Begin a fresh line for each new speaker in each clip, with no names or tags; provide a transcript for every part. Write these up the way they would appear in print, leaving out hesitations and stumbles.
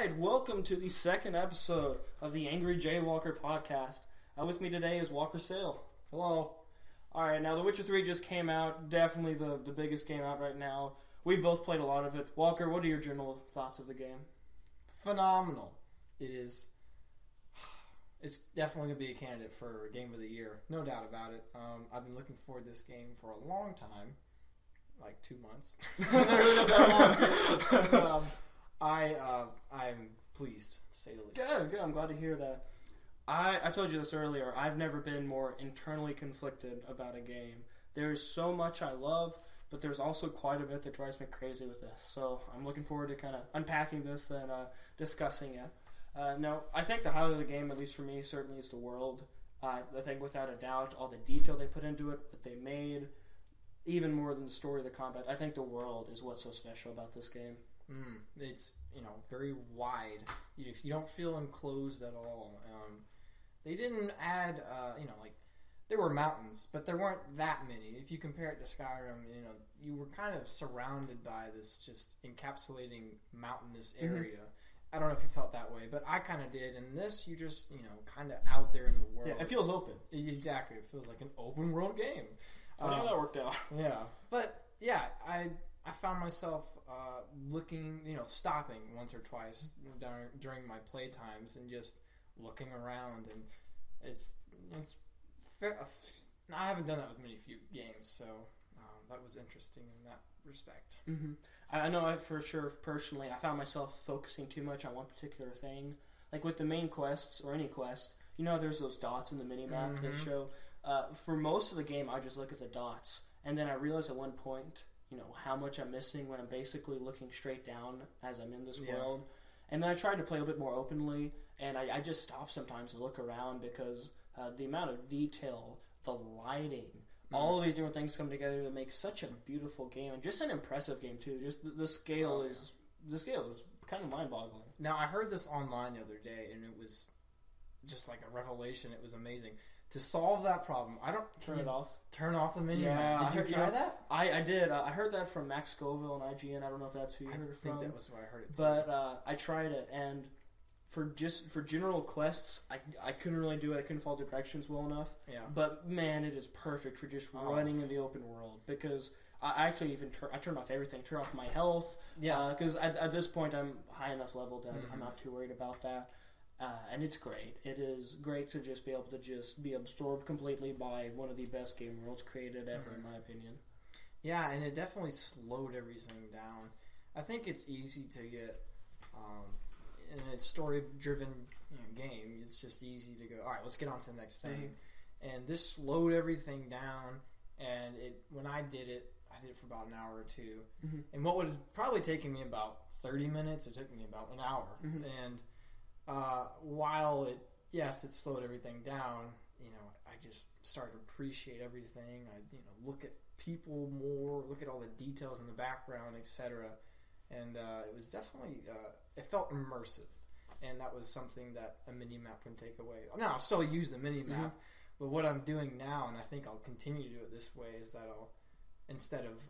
right, welcome to the second episode of the Angry Jaywalker podcast. With me today is Walker Sale.
Hello.
Alright, now The Witcher 3 just came out, definitely the biggest game out right now. We've both played a lot of it. Walker, what are your general thoughts of the game?
Phenomenal. It is. It's definitely going to be a candidate for Game of the Year. No doubt about it. I've been looking forward to this game for a long time. Like 2 months. It's never been that long. I'm pleased, to say the least.
Good. I'm glad to hear that. I told you this earlier. I've never been more internally conflicted about a game. There's so much I love, but there's also quite a bit that drives me crazy with this. So I'm looking forward to kind of unpacking this and discussing it. Now, I think the highlight of the game, at least for me, certainly is the world. I think without a doubt, all the detail they put into it, what they made, even more than the story of the combat, I think the world is what's so special about this game.
It's, very wide. If you don't feel enclosed at all. They didn't add, there were mountains, but there weren't that many. If you compare it to Skyrim, you were kind of surrounded by this just encapsulating mountainous area. I don't know if you felt that way, but I kind of did. And this, you just, kind of out there in the world.
Yeah, it feels open.
Exactly. It feels like an open world game.
Funny how that worked out.
Yeah. But, yeah, I found myself looking, stopping once or twice during my play times and just looking around. And it's fair. I haven't done that with many few games, so that was interesting in that respect.
I know for sure, personally, I found myself focusing too much on one particular thing. Like with the main quests, or any quest, there's those dots in the minimap that show. For most of the game, I just look at the dots, and then I realize at one point, how much I'm missing when I'm basically looking straight down as I'm in this world. And then I tried to play a bit more openly, and I just stop sometimes to look around because the amount of detail, the lighting, all of these different things come together to make such a beautiful game, and just an impressive game too. Just the scale is kind of mind-boggling.
Now I heard this online the other day, and it was just like a revelation. It was amazing. To solve that problem,
turn it off.
Turn off the menu.
Yeah,
did you try that?
I did. I heard that from Max Scoville on IGN. I don't know if that's who you heard it from.
I think that was where I heard it too.
But I tried it, and for general quests, I couldn't really do it. I couldn't follow the directions well enough. Yeah. But man, it is perfect for just running in the open world, because I actually I turned off everything. Turned off my health. Yeah. Because at this point I'm high enough level that I'm not too worried about that. And it's great. It is great to just be able to just be absorbed completely by one of the best game worlds created ever, in my opinion.
Yeah, and it definitely slowed everything down. I think it's easy to get, in a story-driven game, it's just easy to go, all right, let's get on to the next thing. And this slowed everything down, and when I did it for about an hour or two. And what would have probably taken me about 30 minutes, it took me about an hour. And while it slowed everything down, I just started to appreciate everything. I, look at people more, look at all the details in the background, etc. And it was definitely, it felt immersive. And that was something that a mini-map can take away. Now, I'll still use the mini-map, but what I'm doing now, and I think I'll continue to do it this way, is that instead of,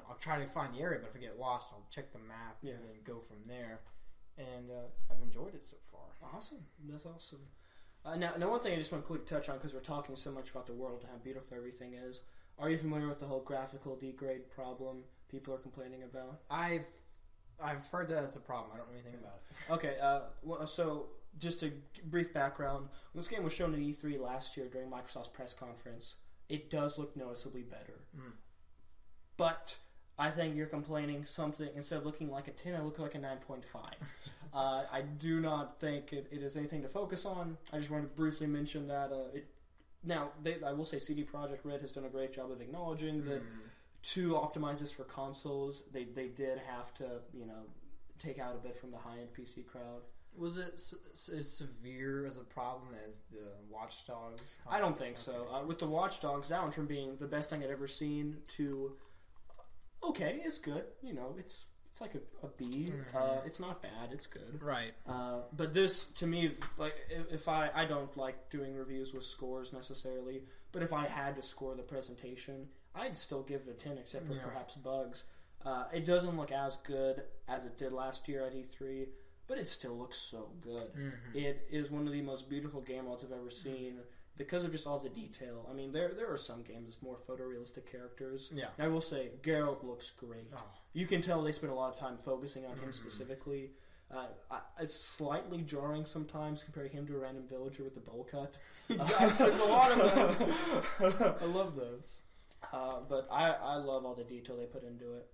I'll try to find the area, but if I get lost, I'll check the map and then go from there. And I've enjoyed it so far.
Awesome. That's awesome. Now, one thing I just want to quickly touch on, because we're talking so much about the world and how beautiful everything is. Are you familiar with the whole graphical degrade problem people are complaining about?
I've heard that it's a problem. I don't know anything about it.
Okay. So just a brief background. When this game was shown at E3 last year during Microsoft's press conference, it does look noticeably better. But I think you're complaining something, instead of looking like a 10, I look like a 9.5. I do not think it is anything to focus on. I just want to briefly mention that. I will say CD Projekt Red has done a great job of acknowledging that to optimize this for consoles, they did have to, take out a bit from the high-end PC crowd.
Was it as severe as a problem as the Watch Dogs?
I don't think so. With the Watch Dogs, that one from being the best thing I'd ever seen to... okay, it's good. It's like a B. It's not bad. It's good.
Right.
But this, to me, like, if I don't like doing reviews with scores necessarily, but if I had to score the presentation, I'd still give it a 10, except for perhaps bugs. It doesn't look as good as it did last year at E3, but it still looks so good.
Mm-hmm.
It is one of the most beautiful game modes I've ever seen because of just all the detail. I mean, there are some games with more photorealistic characters.
Yeah.
And I will say, Geralt looks great.
Oh.
You can tell they spent a lot of time focusing on him specifically. It's slightly jarring sometimes comparing him to a random villager with a bowl cut.
Exactly. There's a lot of those. I love those.
But I love all the detail they put into it.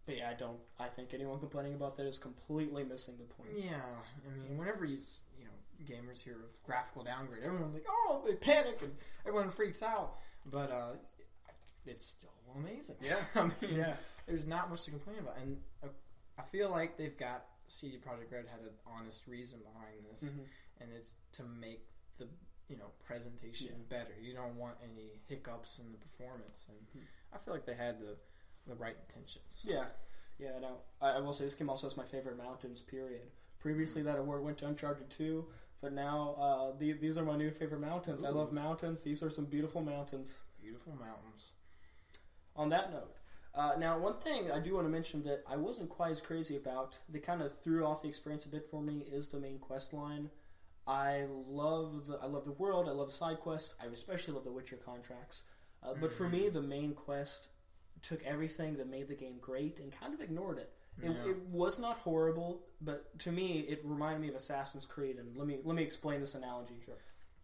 But yeah, I think anyone complaining about that is completely missing the point.
Yeah, I mean, whenever gamers hear of graphical downgrade, everyone's like, oh, they panic and everyone freaks out. But it's still amazing.
Yeah.
I mean, there's not much to complain about. And I feel like they've got CD Projekt Red had an honest reason behind this, and it's to make the presentation better. You don't want any hiccups in the performance, and I feel like they had the right intentions.
Yeah. Now I will say this game also has my favorite mountains. Period. Previously, that award went to Uncharted 2, but now these are my new favorite mountains. Ooh. I love mountains. These are some beautiful mountains.
Beautiful mountains.
On that note. Now, one thing I do want to mention that I wasn't quite as crazy about, that kind of threw off the experience a bit for me, is the main quest line. I love the world, I love the side quest, I especially love the Witcher contracts. But for me, the main quest took everything that made the game great and kind of ignored it. It was not horrible, but to me, it reminded me of Assassin's Creed, and let me explain this analogy.
Sure.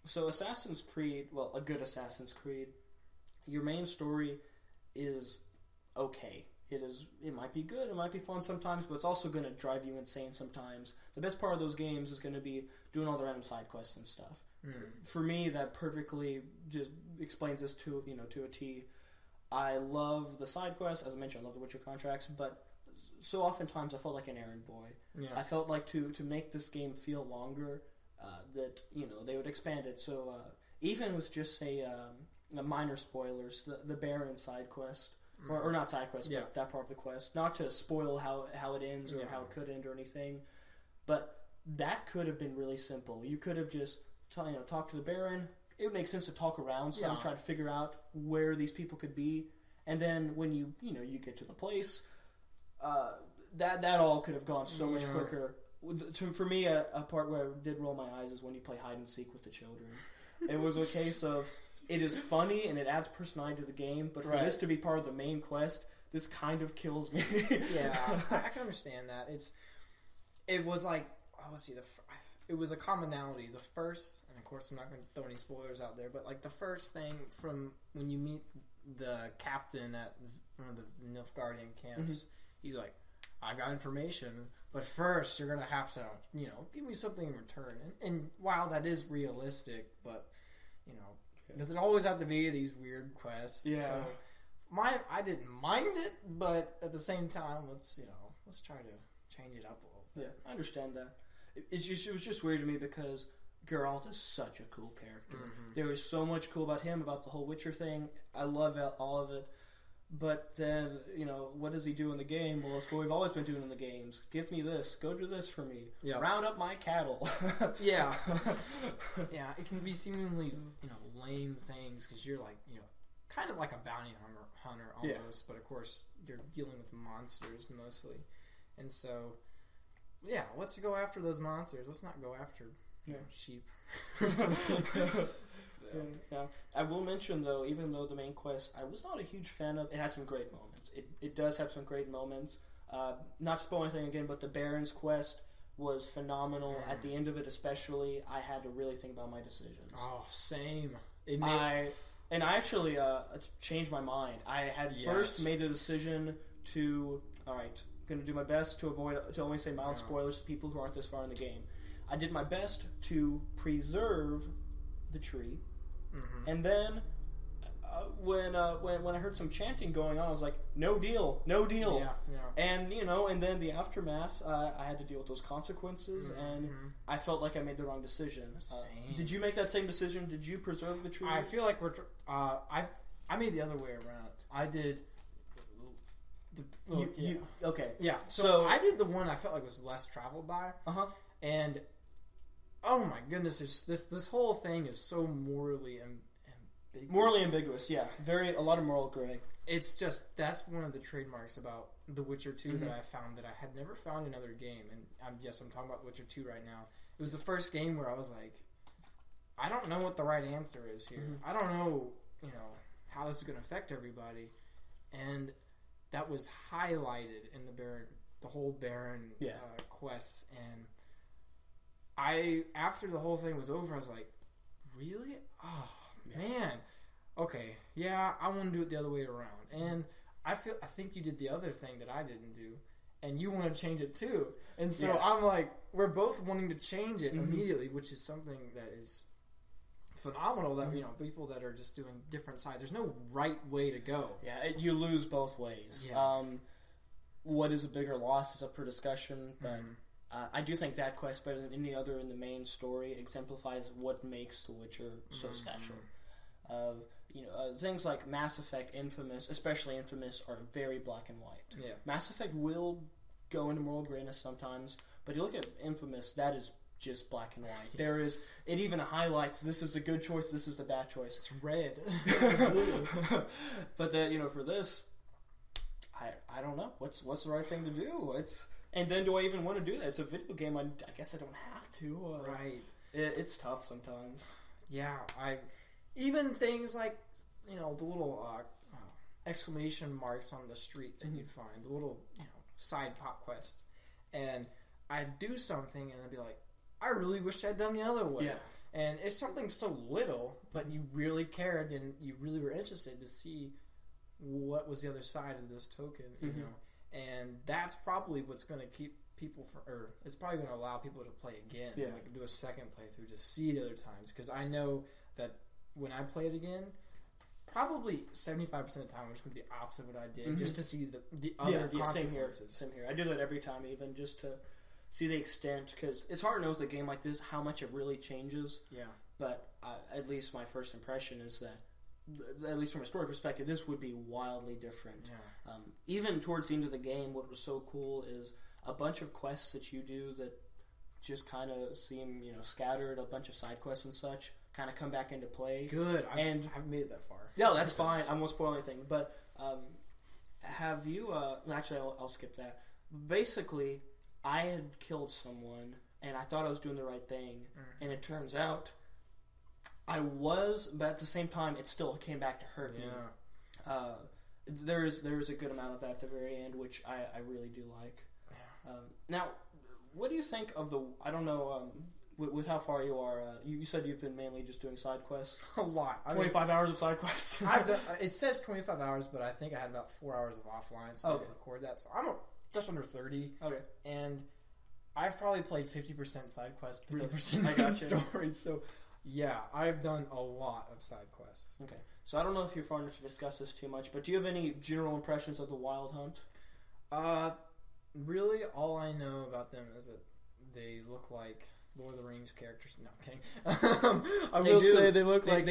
So Assassin's Creed, well, a good Assassin's Creed, your main story is okay. It might be good, it might be fun sometimes, but it's also going to drive you insane sometimes. The best part of those games is going to be doing all the random side quests and stuff. For me, that perfectly just explains this to a T. I love the side quests, as I mentioned. I love the Witcher contracts, but so oftentimes I felt like an errand boy. Yeah. I felt like to make this game feel longer, that they would expand it. So even with just say minor spoilers, the Baron side quest. Or not side quest, but that part of the quest. Not to spoil how it ends or how it could end or anything, but that could have been really simple. You could have just talked to the Baron. It would make sense to talk around, so try to figure out where these people could be, and then when you get to the place, that all could have gone so much quicker. For me, a part where I did roll my eyes is when you play hide and seek with the children. It was a case of. It is funny and it adds personality to the game, but for this to be part of the main quest, this kind of kills me.
Yeah, I can understand that. It was like, it was a commonality. The first, and of course I'm not going to throw any spoilers out there, but like the first thing from when you meet the captain at one of the Nilfgaardian camps, he's like, I got information, but first you're going to have to, give me something in return. And while that is realistic, but, does it always have to be these weird quests?
Yeah.
So I didn't mind it, but at the same time, let's try to change it up a little bit.
Yeah, I understand that. It was just weird to me because Geralt is such a cool character. There was so much cool about him, about the whole Witcher thing. I love all of it. But then, what does he do in the game? Well, it's what we've always been doing in the games. Give me this. Go do this for me. Yeah. Round up my cattle.
Yeah. Yeah, it can be seemingly, lame things because you're like, kind of like a bounty hunter almost. Yeah. But, of course, you're dealing with monsters mostly. And so, yeah, let's go after those monsters. Let's not go after sheep.
Yeah. I will mention, though, even though the main quest, I was not a huge fan of. It has some great moments. It does have some great moments. Not to spoil anything again, but the Baron's quest was phenomenal. At the end of it, especially, I had to really think about my decisions.
Oh, same.
I actually changed my mind. I had first made the decision to, going to do my best to only say mild spoilers to people who aren't this far in the game. I did my best to preserve the tree. And then when I heard some chanting going on, I was like, no deal. Yeah. And and then the aftermath, I had to deal with those consequences, and I felt like I made the wrong decision. Did you make that same decision? Did you preserve the tree?
I feel like I made the other way around. I did.
Okay.
Yeah. So I did the one I felt like was less traveled by. And oh my goodness, this whole thing is so morally ambiguous.
Morally ambiguous, yeah. A lot of moral gray.
It's just, that's one of the trademarks about The Witcher 2 that I found that I had never found in another game. And I'm talking about Witcher 2 right now. It was the first game where I was like, I don't know what the right answer is here. I don't know, how this is going to affect everybody. And that was highlighted in the whole Baron quests. And after the whole thing was over, I was like, really? Oh, man. Okay, yeah, I want to do it the other way around. And I think you did the other thing that I didn't do, and you want to change it too. And so I'm like, we're both wanting to change it immediately, which is something that is phenomenal. That people that are just doing different sides. There's no right way to go.
Yeah, you lose both ways.
Yeah.
What is a bigger loss is up for discussion, but I do think that quest, better than any other in the main story, exemplifies what makes The Witcher so special. Things like Mass Effect, Infamous, especially Infamous, are very black and white.
Yeah.
Mass Effect will go into moral grayness sometimes, but you look at Infamous, that is just black and white. It even highlights this is the good choice, this is the bad choice.
It's red.
But for this, I don't know what's the right thing to do. And then do I even want to do that? It's a video game. I guess I don't have to.
Right.
It's tough sometimes.
Yeah, even things like the little exclamation marks on the street that you'd find, the little side pop quests, and I'd do something and I'd be like, I really wish I'd done the other way.
Yeah.
And it's something so little, but you really cared and you really were interested to see what was the other side of this token, and that's probably what's going to keep people or it's probably going to allow people to play again, like do a second playthrough to see it other times, because I know that when I play it again, probably 75% of the time I'm just going to be the opposite of what I did, just to see the other consequences.
Same here. I do that every time, even just to see the extent, because it's hard to know with a game like this how much it really changes.
Yeah.
But at least my first impression is that, at least from a story perspective, this would be wildly different.
Yeah.
Even towards the end of the game, what was so cool is a bunch of quests that you do that just kind of seem, scattered, a bunch of side quests and such, kind of come back into play.
Good. I haven't made it that far.
No, that's fine. I won't spoil anything. But have you... actually, I'll skip that. Basically, I had killed someone, and I thought I was doing the right thing, and it turns out I was, but at the same time, it still came back to hurt me. There is a good amount of that at the very end, which I really do like.
Yeah.
Now, what do you think of the... I don't know... with how far you are, you said you've been mainly just doing side quests.
A lot.
25 hours of side quests.
It says 25 hours, but I think I had about 4 hours of offline, so I didn't record that. So I'm just under 30.
Okay.
And I've probably played 50% side quests, 50% main story. So, yeah, I've done a lot of side quests.
Okay. So I don't know if you're far enough to discuss this too much, but do you have any general impressions of the Wild Hunt?
Really, all I know about them is that they look like Lord of the Rings characters. No, I'm kidding. I will say they look like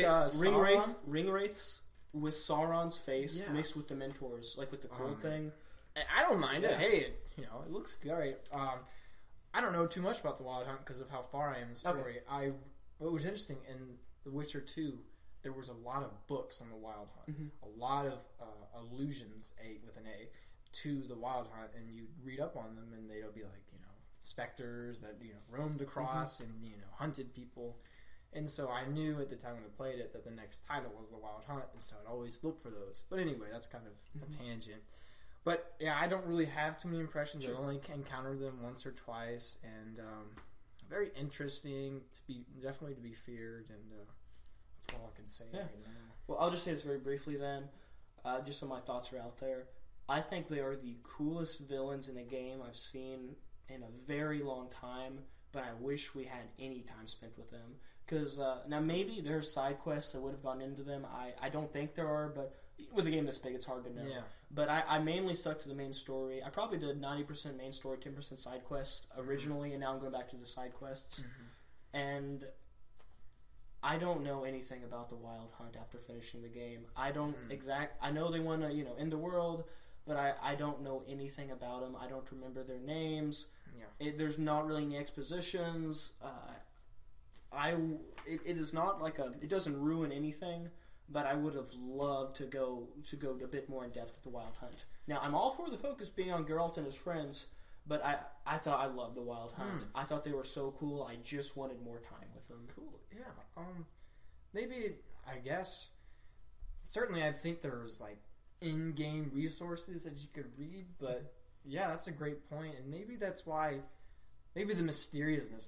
ring wraiths with Sauron's face mixed with the Mentors, like with the cold thing.
I don't mind it. Hey, it looks great. I don't know too much about the Wild Hunt because of how far I am in the story. Okay. What was interesting in The Witcher 2, there was a lot of books on the Wild Hunt, a lot of allusions, with an A, to the Wild Hunt, and you read up on them, and they'll be like, specters that roamed across and hunted people, and so I knew at the time when I played it that the next title was the Wild Hunt, and so I'd always look for those. But anyway, that's kind of a tangent. But yeah, I don't really have too many impressions. Sure. I only encountered them once or twice, and very interesting definitely to be feared, and that's all I can say right now.
Well, I'll just say this very briefly then, just so my thoughts are out there. I think they are the coolest villains in a game I've seen in a very long time, but I wish we had any time spent with them. Because now maybe there are side quests that would have gone into them. I don't think there are, but with a game this big, it's hard to know.
Yeah.
But I mainly stuck to the main story. I probably did 90% main story, 10% side quests originally, and now I'm going back to the side quests. And I don't know anything about the Wild Hunt after finishing the game. I don't I know they want to end the world, but I don't know anything about them. I don't remember their names. Yeah. There's not really any expositions. It is not like it doesn't ruin anything. but I would have loved to go a bit more in depth with the Wild Hunt. Now, I'm all for the focus being on Geralt and his friends, but I thought I loved the Wild Hunt. I thought they were so cool. I just wanted more time with them.
Cool. Yeah. Maybe, I guess, certainly I think there was like in-game resources that you could read, but yeah, that's a great point, and maybe that's why, maybe the mysteriousness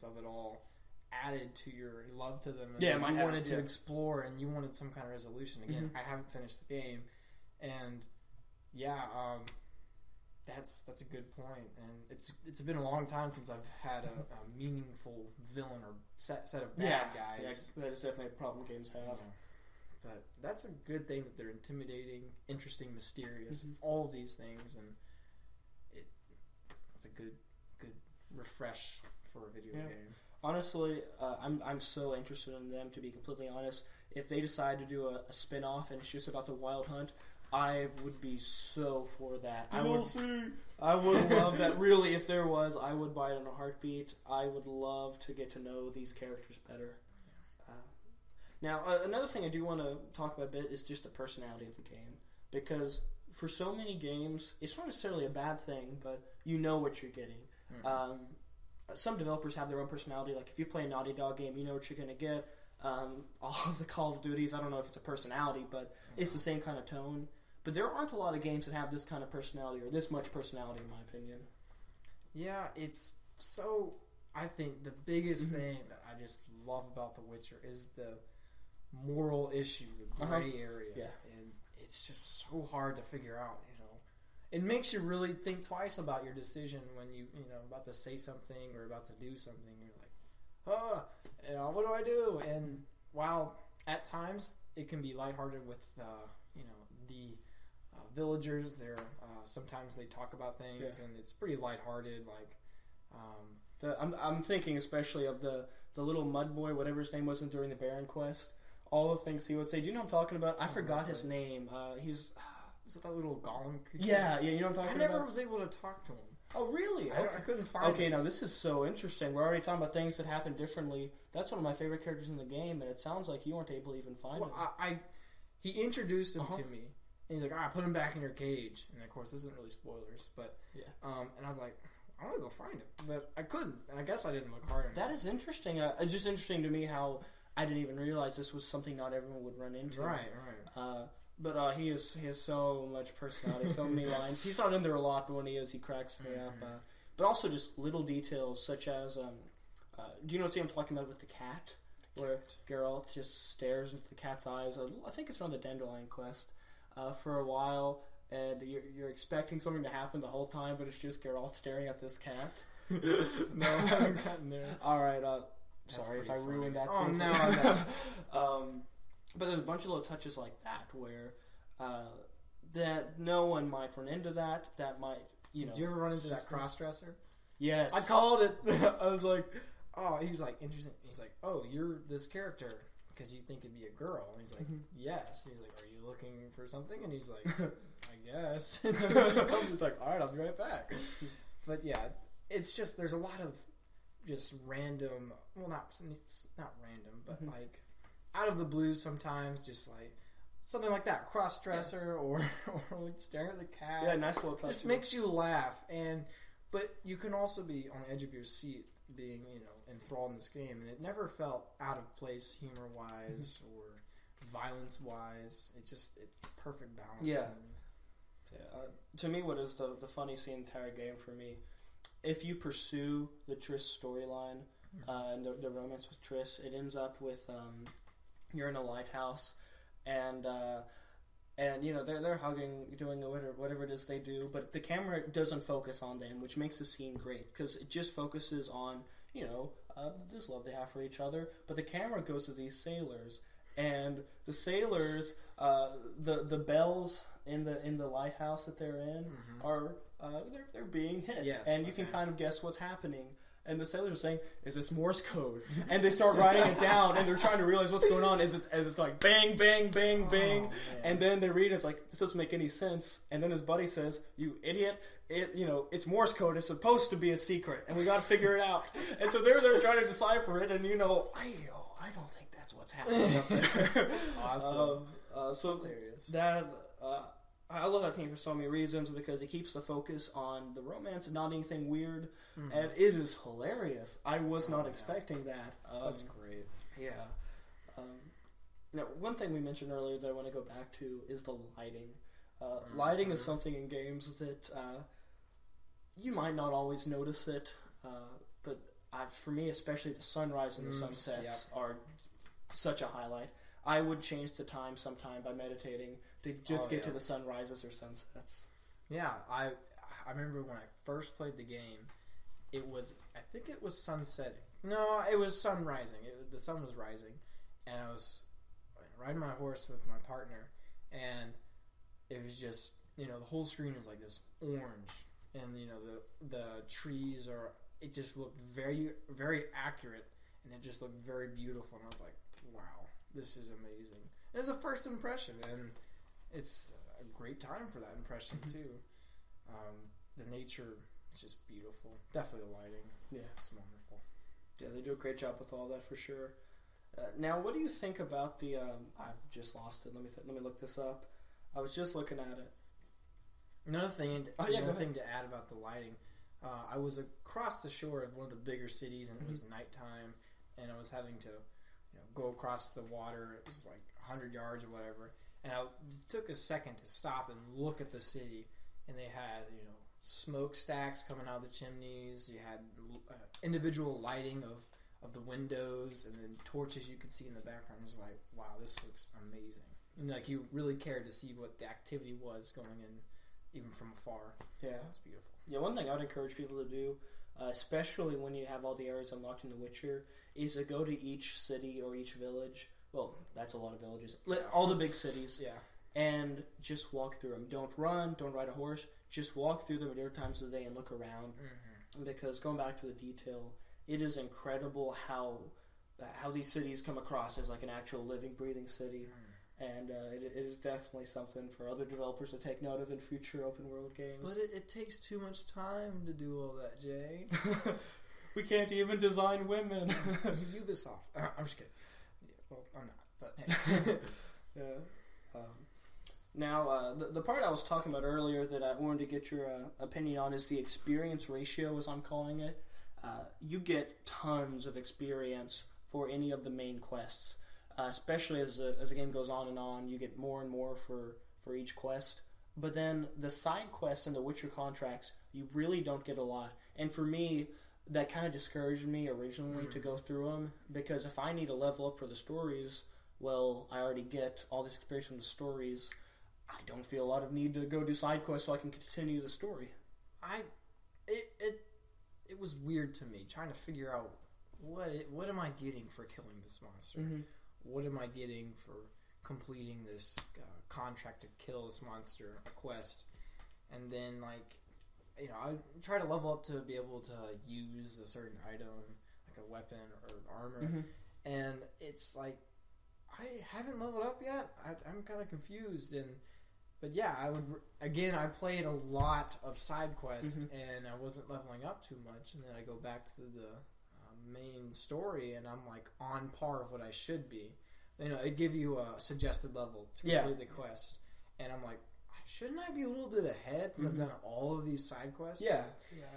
of it all added to your love to them. And you wanted to explore, and you wanted some kind of resolution. Again, I haven't finished the game, and that's a good point. And it's been a long time since I've had a meaningful villain or set of bad guys.
Yeah, that is definitely a problem games have.
Yeah. But that's a good thing that they're intimidating, interesting, mysterious, all of these things, and it's a good refresh for a video game.
Honestly, I'm so interested in them, to be completely honest. If they decide to do a spin-off and it's just about the Wild Hunt, I would be so for that. I would love that. Really, if there was, I would buy it in a heartbeat. I would love to get to know these characters better. Now, another thing I do want to talk about a bit is just the personality of the game. Because for so many games, it's not necessarily a bad thing, but you know what you're getting. Some developers have their own personality. Like if you play a Naughty Dog game, you know what you're going to get. All of the Call of Duties, I don't know if it's a personality, but it's the same kind of tone. But there aren't a lot of games that have this kind of personality, or this much personality, in my opinion.
Yeah, it's so... I think the biggest thing that I just love about The Witcher is the moral issue, the gray area.
Yeah.
And it's just so hard to figure out, It makes you really think twice about your decision when you about to say something or about to do something. You're like, what do I do? And while at times it can be lighthearted with, the villagers, they're sometimes they talk about things and it's pretty lighthearted. Like,
I'm thinking especially of the little mud boy, whatever his name wasn't during the Baron quest. All the things he would say. Do you know what I'm talking about? I forgot his name. Is it that little golem creature? Yeah, you know what I'm talking about?
I never was able to talk to him.
Oh, really?
I couldn't find him.
Okay, now this is so interesting. We're already talking about things that happen differently. That's one of my favorite characters in the game, and it sounds like you weren't able to even find him.
He introduced him to me, and he's like, put him back in your cage. And of course, this isn't really spoilers, but and I was like, I want to go find him, but I couldn't. I guess I didn't look hard enough.
That is interesting. It's just interesting to me how I didn't even realize this was something not everyone would run into.
Right.
But he has so much personality, so many lines. He's not in there a lot, but when he is, he cracks me up. But also just little details, such as, do you know what I'm talking about with the cat? Where Geralt just stares into the cat's eyes. I think it's on the Dandelion quest for a while, and you're expecting something to happen the whole time, but it's just Geralt staring at this cat.
No, I haven't gotten there.
Alright, sorry if I ruined that scene.
No.
But there's a bunch of little touches like that where that no one might run into that might,
Did you ever run into that cross-dresser?
Yes.
I called it. I was like, he's like, interesting. He's like, you're this character because you think it'd be a girl. And he's like, yes. He's like, are you looking for something? And he's like, I guess. And she comes, he's like, all right, I'll be right back. But yeah, it's just, there's a lot of just random, it's not random, but like out of the blue sometimes, just like something like that, cross-dresser or like staring at the cat.
Yeah, nice little touch.
Just makes you laugh, but you can also be on the edge of your seat being, enthralled in this game, and it never felt out of place humor-wise or violence-wise. It's perfect balance.
Yeah. To me, what is the funniest scene in the entire game for me, if you pursue the Triss storyline and the romance with Triss, it ends up with you're in a lighthouse and they're hugging, doing whatever it is they do, but the camera doesn't focus on them, which makes the scene great because it just focuses on this love they have for each other. But the camera goes to these sailors, and the sailors, the bells in the lighthouse that they're in are they're being hit, and you can kind of guess what's happening. And the sailors are saying, "Is this Morse code?" And they start writing it down, and they're trying to realize what's going on. As it's like bang, bang, bang, bang, and then they read it, it's like, this doesn't make any sense. And then his buddy says, "You idiot! It's Morse code. It's supposed to be a secret, and we got to figure it out." And so they're trying to decipher it, and I don't think that's what's happening up there.
That's awesome.
So
Hilarious.
that I love that team for so many reasons because it keeps the focus on the romance and not anything weird, and it is hilarious. I was not expecting that.
That's great.
Yeah. Now, one thing we mentioned earlier that I want to go back to is the lighting. Lighting is something in games that you might not always notice it, but for me, especially the sunrise and the sunsets are such a highlight. I would change the time sometime by meditating to just get to the sunrises or sunsets.
Yeah, I remember when I first played the game, I think it was sunsetting. No, it was sun rising. The sun was rising, and I was riding my horse with my partner, and it was just, the whole screen was like this orange, and the trees it just looked very, very accurate, and it just looked very beautiful, and I was like, wow, this is amazing. And it's a first impression, and it's a great time for that impression too. The nature is just beautiful. Definitely the lighting. Yeah, it's wonderful.
Yeah, they do a great job with all that for sure. Now, what do you think about the? I've just lost it. Let me look this up. I was just looking at it.
Another thing to add about the lighting. I was across the shore of one of the bigger cities, and it was nighttime, and I was having to, go across the water. It was like 100 yards or whatever, and I took a second to stop and look at the city, and they had, smokestacks coming out of the chimneys. You had individual lighting of the windows, and then torches you could see in the background. It was like, wow, this looks amazing. And like you really cared to see what the activity was going in, even from afar.
Yeah,
it's beautiful.
Yeah, one thing I would encourage people to do, especially when you have all the areas unlocked in The Witcher, is to go to each city or each village. Well, that's a lot of villages. All the big cities.
Yeah.
And just walk through them. Don't run. Don't ride a horse. Just walk through them at different times of the day and look around. Because going back to the detail, it is incredible how these cities come across as like an actual living, breathing city. And it is definitely something for other developers to take note of in future open world games.
But it takes too much time to do all that, Jay.
We can't even design women.
Ubisoft. I'm just kidding. Yeah, well, I'm not, but hey.
Yeah. Now, the part I was talking about earlier that I wanted to get your opinion on is the experience ratio, as I'm calling it. You get tons of experience for any of the main quests. Especially as the game goes on, you get more and more for each quest. But then the side quests and the Witcher contracts, you really don't get a lot. And for me, that kind of discouraged me originally to go through them, because if I need to level up for the stories, well, I already get all this experience from the stories. I don't feel a lot of need to go do side quests so I can continue the story.
It was weird to me trying to figure out what am I getting for killing this monster. What am I getting for completing this contract to kill this monster, a quest? And then, I try to level up to be able to use a certain item, like a weapon or armor. And it's like, I haven't leveled up yet. I'm kind of confused. But yeah, I played a lot of side quests, and I wasn't leveling up too much. And then I go back to the main story, and I'm like on par with what I should be. It give you a suggested level to complete the quest, and I'm like, shouldn't I be a little bit ahead since I've done all of these side quests?
Yeah,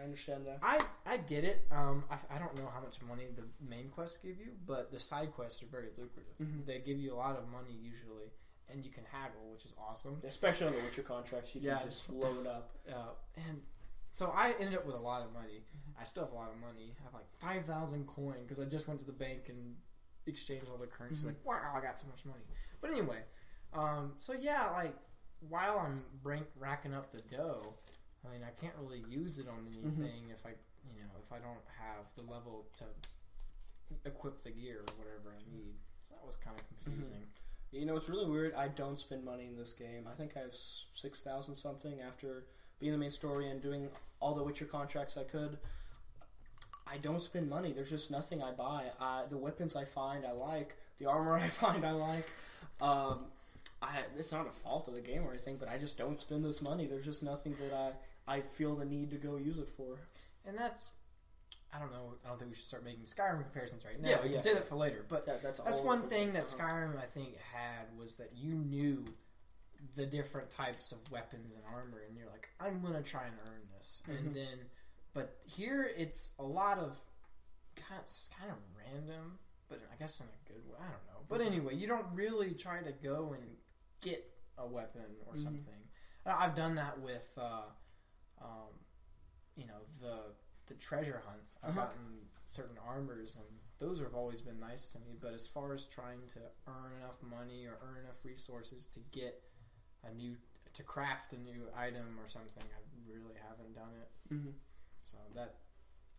I understand that.
I get it. I don't know how much money the main quests give you, but the side quests are very lucrative. They give you a lot of money usually, and you can haggle, which is awesome.
Especially on the Witcher contracts, you can just load up.
And so I ended up with a lot of money. I still have a lot of money. I have like 5,000 coin because I just went to the bank and exchanged all the currency. Like, wow, I got so much money. But anyway, while I'm racking up the dough, I can't really use it on anything if I don't have the level to equip the gear or whatever I need. So that was kind of confusing.
It's really weird. I don't spend money in this game. I think I have 6,000 something after being the main story and doing all the Witcher contracts I could. I don't spend money. There's just nothing I buy. The weapons I find I like. The armor I find I like. It's not a fault of the game or anything, but I just don't spend this money. There's just nothing that I feel the need to go use it for.
And that's... I don't know. I don't think we should start making Skyrim comparisons right now.
Yeah,
we can say that for later. But that's one thing that Skyrim, I think, had was that you knew the different types of weapons and armor, and you're like, I'm going to try and earn this. Mm-hmm. And then, but here it's a lot of kind of random, but I guess in a good way. I don't know. But anyway, you don't really try to go and get a weapon or something. I've done that with, the treasure hunts. I've gotten certain armors, and those have always been nice to me. But as far as trying to earn enough money or earn enough resources to get to craft a new item or something, I really haven't done it. Mm-hmm. So that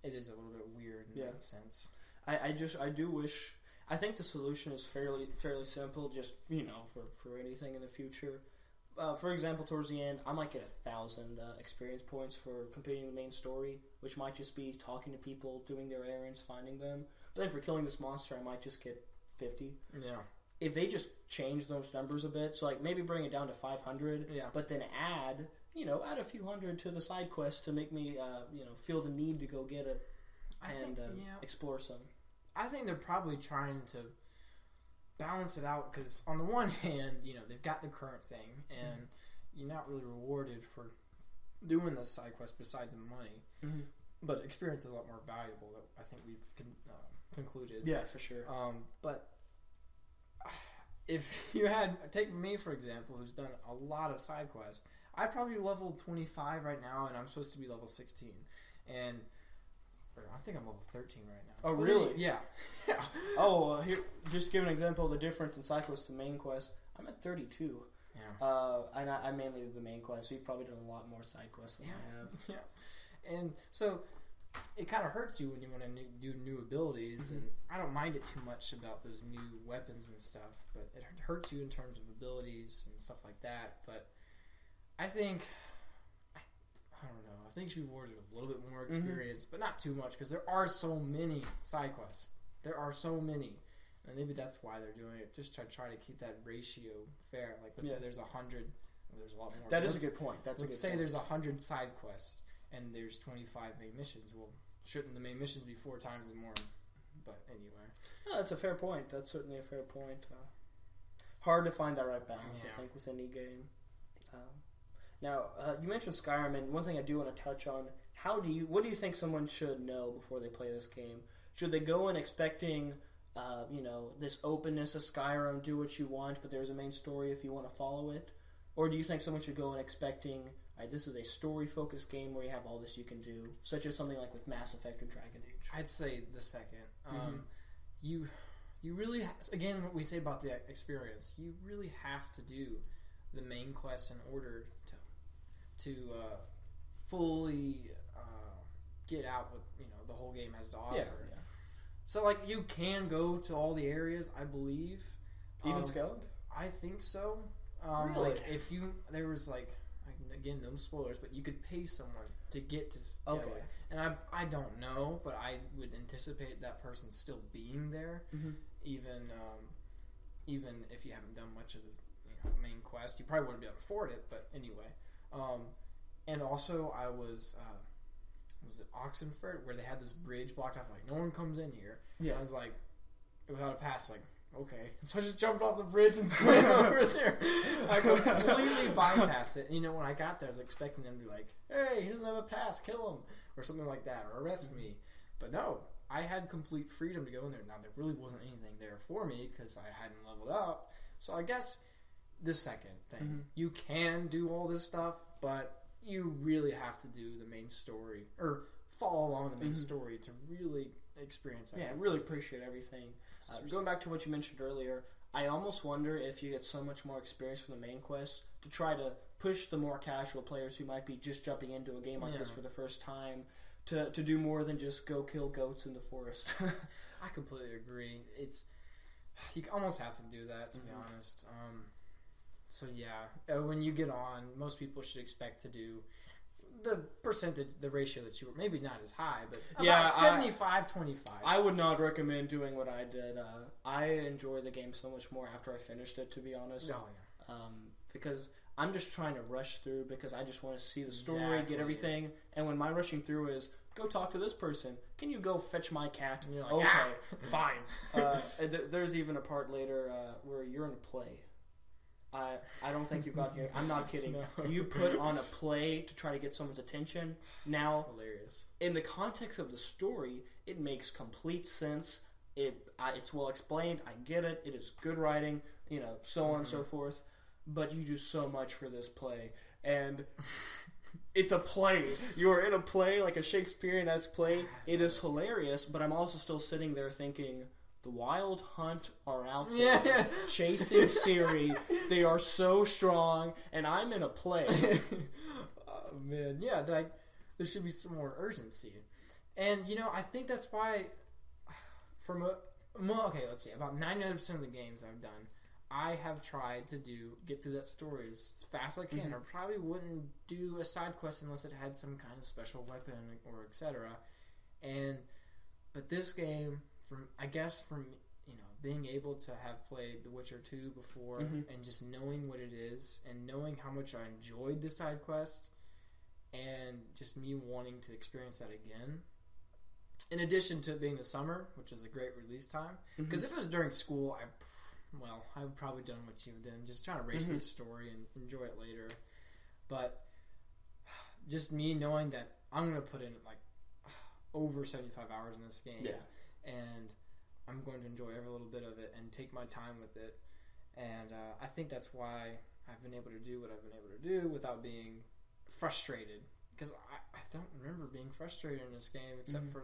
it is a little bit weird in that sense.
I do wish. I think the solution is fairly simple. Just for anything in the future. For example, towards the end, I might get 1,000 experience points for completing the main story, which might just be talking to people, doing their errands, finding them. But then for killing this monster, I might just get 50. Yeah. If they just change those numbers a bit, so like maybe bring it down to 500, but then add a few hundred to the side quest to make me feel the need to go get it and explore some.
I think they're probably trying to balance it out, because on the one hand, they've got the current thing, and you're not really rewarded for doing this side quest besides the money. Mm-hmm. But experience is a lot more valuable. I think we've concluded.
Yeah, for sure.
But if you had taken me, for example, who's done a lot of side quests, I'd probably be level 25 right now, and I'm supposed to be level 16. And I think I'm level 13 right now.
Oh, really?
Yeah.
Oh, here, just give an example of the difference in side quest to main quest. I'm at 32. Yeah. And I mainly did the main quest, so you've probably done a lot more side quests than I have.
Yeah. And so it kind of hurts you when you want to do new abilities, and I don't mind it too much about those new weapons and stuff, but it hurts you in terms of abilities and stuff like that. But I think, I don't know, I think you should be rewarded with a little bit more experience, but not too much, because there are so many side quests. There are so many. And maybe that's why they're doing it, just to try to keep that ratio fair. Like, let's say there's 100, there's a lot more.
That is a good point.
Let's say there's 100 side quests, and there's 25 main missions. Well, shouldn't the main missions be 4 times more? But anyway.
No, that's a fair point. That's certainly a fair point. Hard to find that right balance, I think, with any game. Now, you mentioned Skyrim, and one thing I do want to touch on, what do you think someone should know before they play this game? Should they go in expecting, this openness of Skyrim, do what you want, but there's a main story if you want to follow it? Or do you think someone should go in expecting, this is a story-focused game where you have all this you can do, such as something like with Mass Effect or Dragon Age?
I'd say the second. You really, again, what we say about the experience, you really have to do the main quest in order to fully get out what the whole game has to offer. Yeah. So, like, you can go to all the areas, I believe.
Even Skellig?
I think so.
Really?
Like, there was, again, no spoilers, but you could pay someone to get to Skellig. Okay. And I don't know, but I would anticipate that person still being there, even if you haven't done much of the main quest. You probably wouldn't be able to afford it, but anyway. And also, I was it Oxenford, where they had this bridge blocked off, like, no one comes in here. Yeah. And I was like, without a pass, like, okay. So I just jumped off the bridge and swam over there. I completely bypassed it. And, when I got there, I was expecting them to be like, hey, he doesn't have a pass, kill him, or something like that, or arrest me. But no, I had complete freedom to go in there. Now, there really wasn't anything there for me because I hadn't leveled up. So I guess the second thing, you can do all this stuff, but you really have to do the main story, or follow along the main story to really experience everything.
Yeah, I really appreciate everything. Going back to what you mentioned earlier, I almost wonder if you get so much more experience from the main quest to try to push the more casual players who might be just jumping into a game like this for the first time to do more than just go kill goats in the forest.
I completely agree. You almost have to do that, to be honest. So yeah, when you get on, most people should expect to do the percentage, the ratio that you were, maybe not as high, but about 75-25.
I would not recommend doing what I did. I enjoy the game so much more after I finished it, to be honest.
Oh, yeah.
Because I'm just trying to rush through because I just want to see the story,
Exactly.
get everything. And when my rushing through is, go talk to this person. Can you go fetch my cat?
And you're like,
okay, fine. There's even a part later where you're in a play. I don't think you got here. I'm not kidding.
No.
You put on a play to try to get someone's attention. Now,
That's hilarious.
in the context of the story, it makes complete sense. It's well explained. I get it. It is good writing, so on and so forth. But you do so much for this play. And it's a play. You are in a play, like a Shakespearean-esque play. It is hilarious, but I'm also still sitting there thinking, the Wild Hunt are out there chasing Siri. They are so strong, and I'm in a play.
Oh, man. Yeah, there should be some more urgency. And, I think that's why let's see, about 99% of the games I've done, I have tried to get through that story as fast as I can. I probably wouldn't do a side quest unless it had some kind of special weapon or etc. But this game, from being able to have played The Witcher 2 before and just knowing what it is and knowing how much I enjoyed the side quest and just me wanting to experience that again. In addition to it being the summer, which is a great release time. Because if it was during school, I would probably done what you've done, just trying to race through the story and enjoy it later. But just me knowing that I'm going to put in over 75 hours in this game, and I'm going to enjoy every little bit of it and take my time with it. And I think that's why I've been able to do what I've been able to do without being frustrated. Because I don't remember being frustrated in this game except for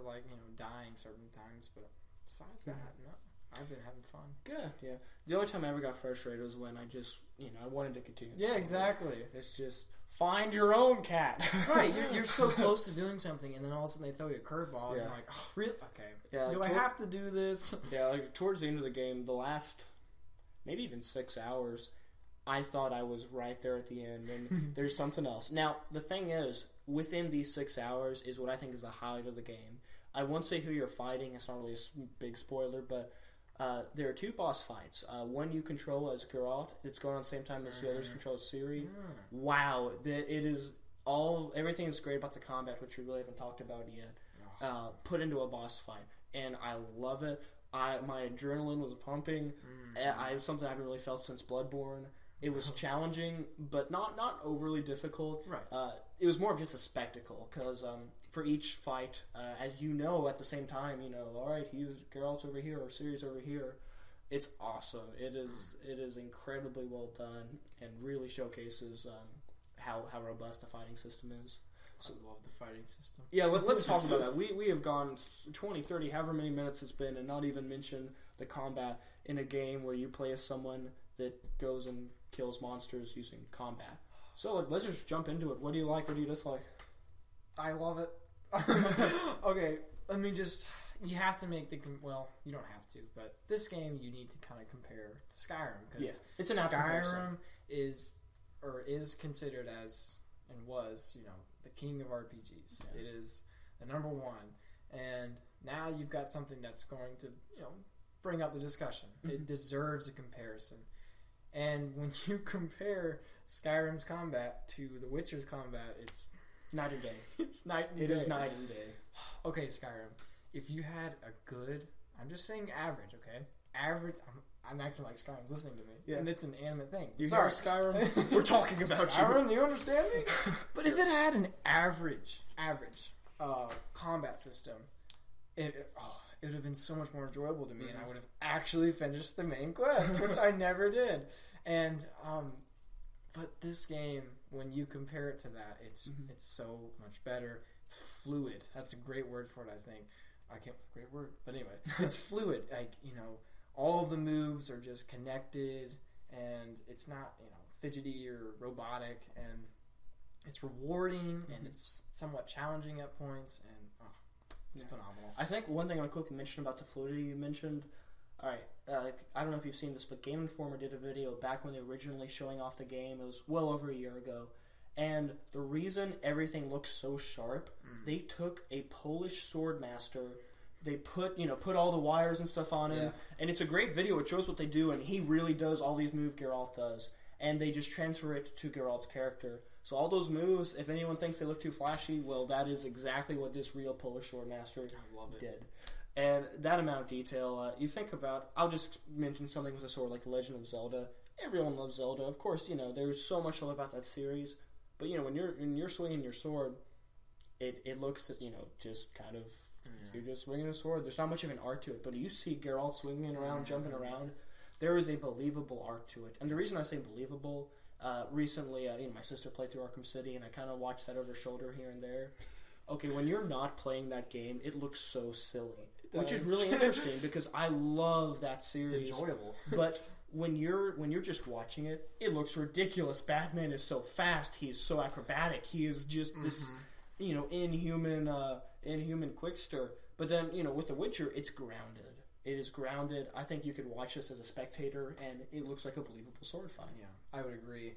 dying certain times. But besides that, no. I've been having fun.
Good, yeah. The only time I ever got frustrated was when I just, I wanted to continue.
Yeah, exactly.
It's just, find your own cat.
Right, you're so close to doing something, and then all of a sudden they throw you a curveball, and you're like, oh, really? Okay.
Yeah,
do I have to do this?
Yeah, towards the end of the game, the last, maybe even 6 hours, I thought I was right there at the end, and there's something else. Now, the thing is, within these 6 hours is what I think is the highlight of the game. I won't say who you're fighting. It's not really a big spoiler, but there are 2 boss fights. One you control as Geralt. It's going on the same time as the others control as Ciri. Wow. It is everything is great about the combat, which we really haven't talked about yet, put into a boss fight. And I love it. My adrenaline was pumping. Something I haven't really felt since Bloodborne. It was challenging, but not overly difficult.
Right.
It was more of just a spectacle, because for each fight, as you know, at the same time, all right, Geralt's over here or Ciri's over here. It's awesome. It is incredibly well done and really showcases how robust the fighting system is.
So I love the fighting system.
Yeah, let's talk about that. We have gone 20, 30, however many minutes it's been, and not even mention the combat in a game where you play as someone that goes and kills monsters using combat. So let's just jump into it. What do you like? What do you dislike?
I love it. Okay, let me just... You have to make you don't have to, but this game you need to kind of compare to Skyrim, because
it's an
Skyrim is considered as, and was, the king of RPGs.
Yeah.
It is the number one, and now you've got something that's going to, bring up the discussion. It deserves a comparison. And when you compare Skyrim's combat to The Witcher's combat, it's
night and day.
It's night and day.
It is night and day.
Okay, Skyrim. If you had a good... I'm just saying average, okay? Average... I'm acting like Skyrim's listening to me.
Yeah.
And it's an animate thing.
You hear Skyrim? We're talking about
Skyrim, do you understand me? But if it had an average combat system, it would have been so much more enjoyable to me, and I would have actually finished the main quest, which I never did. And but this game, when you compare it to that, it's so much better. It's fluid. That's a great word for it, I think. I can't. It's a great word, but anyway, it's fluid. All of the moves are just connected, and it's not fidgety or robotic, and it's rewarding, and it's somewhat challenging at points, and it's phenomenal.
I think one thing I quickly mention about the fluidity you mentioned. All right, I don't know if you've seen this, but Game Informer did a video back when they were originally showing off the game. It was well over a year ago. And the reason everything looks so sharp, they took a Polish swordmaster. They put all the wires and stuff on him. And it's a great video. It shows what they do, and he really does all these moves Geralt does. and they just transfer it to Geralt's character. So all those moves, if anyone thinks they look too flashy, well, that is exactly what this real Polish sword master did. And that amount of detail, you think about, I'll just mention something with a sword like The Legend of Zelda. Everyone loves Zelda. Of course, there's so much love about that series. But, when you're swinging your sword, it looks, just kind of, you're just swinging a sword. There's not much of an art to it. But you see Geralt swinging around, jumping around. There is a believable art to it. And the reason I say believable, recently, my sister played through Arkham City, and I kind of watched that over her shoulder here and there. Okay, when you're not playing that game, it looks so silly. Which is really interesting because I love that series.
It's enjoyable.
But when you're just watching it, it looks ridiculous. Batman is so fast. He is so acrobatic. He is just this, inhuman quickster. But then, with The Witcher, it's grounded. It is grounded. I think you could watch this as a spectator, and it looks like a believable sword fight.
Yeah, I would agree.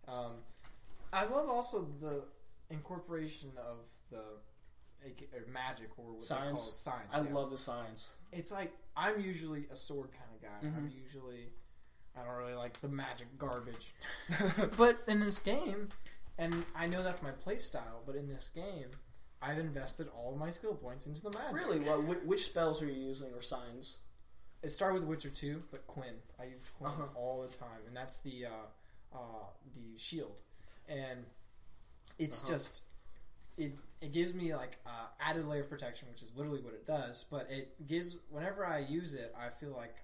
I love also the incorporation of the magic, or what they call it, science.
I love the science.
It's like, I'm usually a sword kind of guy. I don't really like the magic garbage. But in this game, and I know that's my play style, but in this game, I've invested all of my skill points into the magic.
Really? Well, which spells are you using, or signs?
It started with Witcher 2, but Quinn. I use Quinn all the time, and that's the shield. And it's just... It gives me like added layer of protection, which is literally what it does. But it gives, whenever I use it, I feel like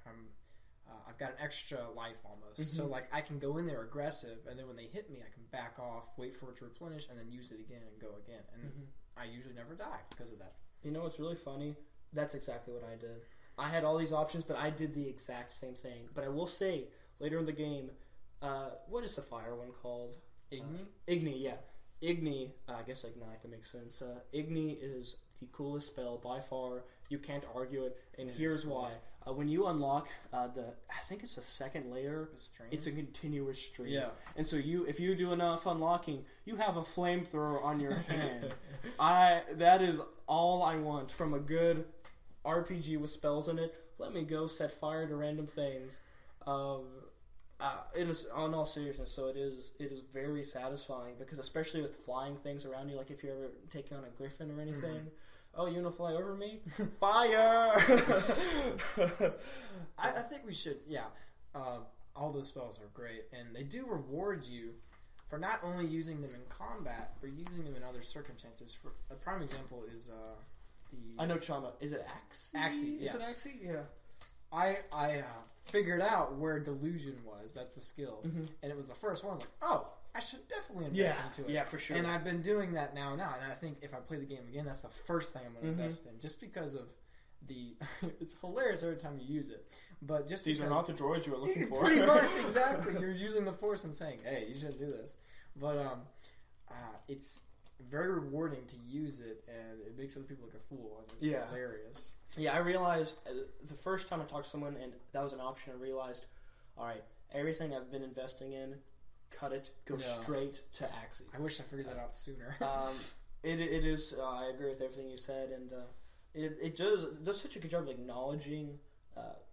I've got an extra life almost. So like I can go in there aggressive, and then when they hit me, I can back off, wait for it to replenish, and then use it again and go again. And I usually never die because of that.
You know what's really funny? That's exactly what I did. I had all these options, but I did the exact same thing. But I will say, later in the game, what is the fire one called?
Igni?
Igni, yeah. Igni, I guess Ignite, that makes sense. Igni is the coolest spell by far. You can't argue it, and here's why. When you unlock I think it's the second layer, it's a continuous stream.
Yeah.
And so if you do enough unlocking, you have a flamethrower on your hand. That is all I want from a good RPG with spells in it. Let me go set fire to random things. It is, on all seriousness, so it is very satisfying, because especially with flying things around you, like if you're ever taking on a griffin or anything, oh, you want to fly over me? Fire!
I think we should, all those spells are great, and they do reward you for not only using them in combat, but using them in other circumstances. For a prime example is
I know what you're talking about. Is it Axie?
Axie, yeah.
Is it Axie? Yeah.
I figured out where Delusion was. That's the skill. And it was the first one. I was like, oh, I should definitely invest into it.
Yeah, for sure.
And I've been doing that now. And I think if I play the game again, that's the first thing I'm going to invest in. Just because of the... it's hilarious every time you use it. But just
These are not the droids you were looking for.
Pretty much, exactly. You're using the Force and saying, hey, you shouldn't do this. But it's very rewarding to use it, and it makes other people look a fool. And it's hilarious.
Yeah, I realized the first time I talked to someone and that was an option, I realized, all right, everything I've been investing in, cut it, go straight to Axie.
I wish I figured that out sooner.
It is, I agree with everything you said, and it does such a good job of acknowledging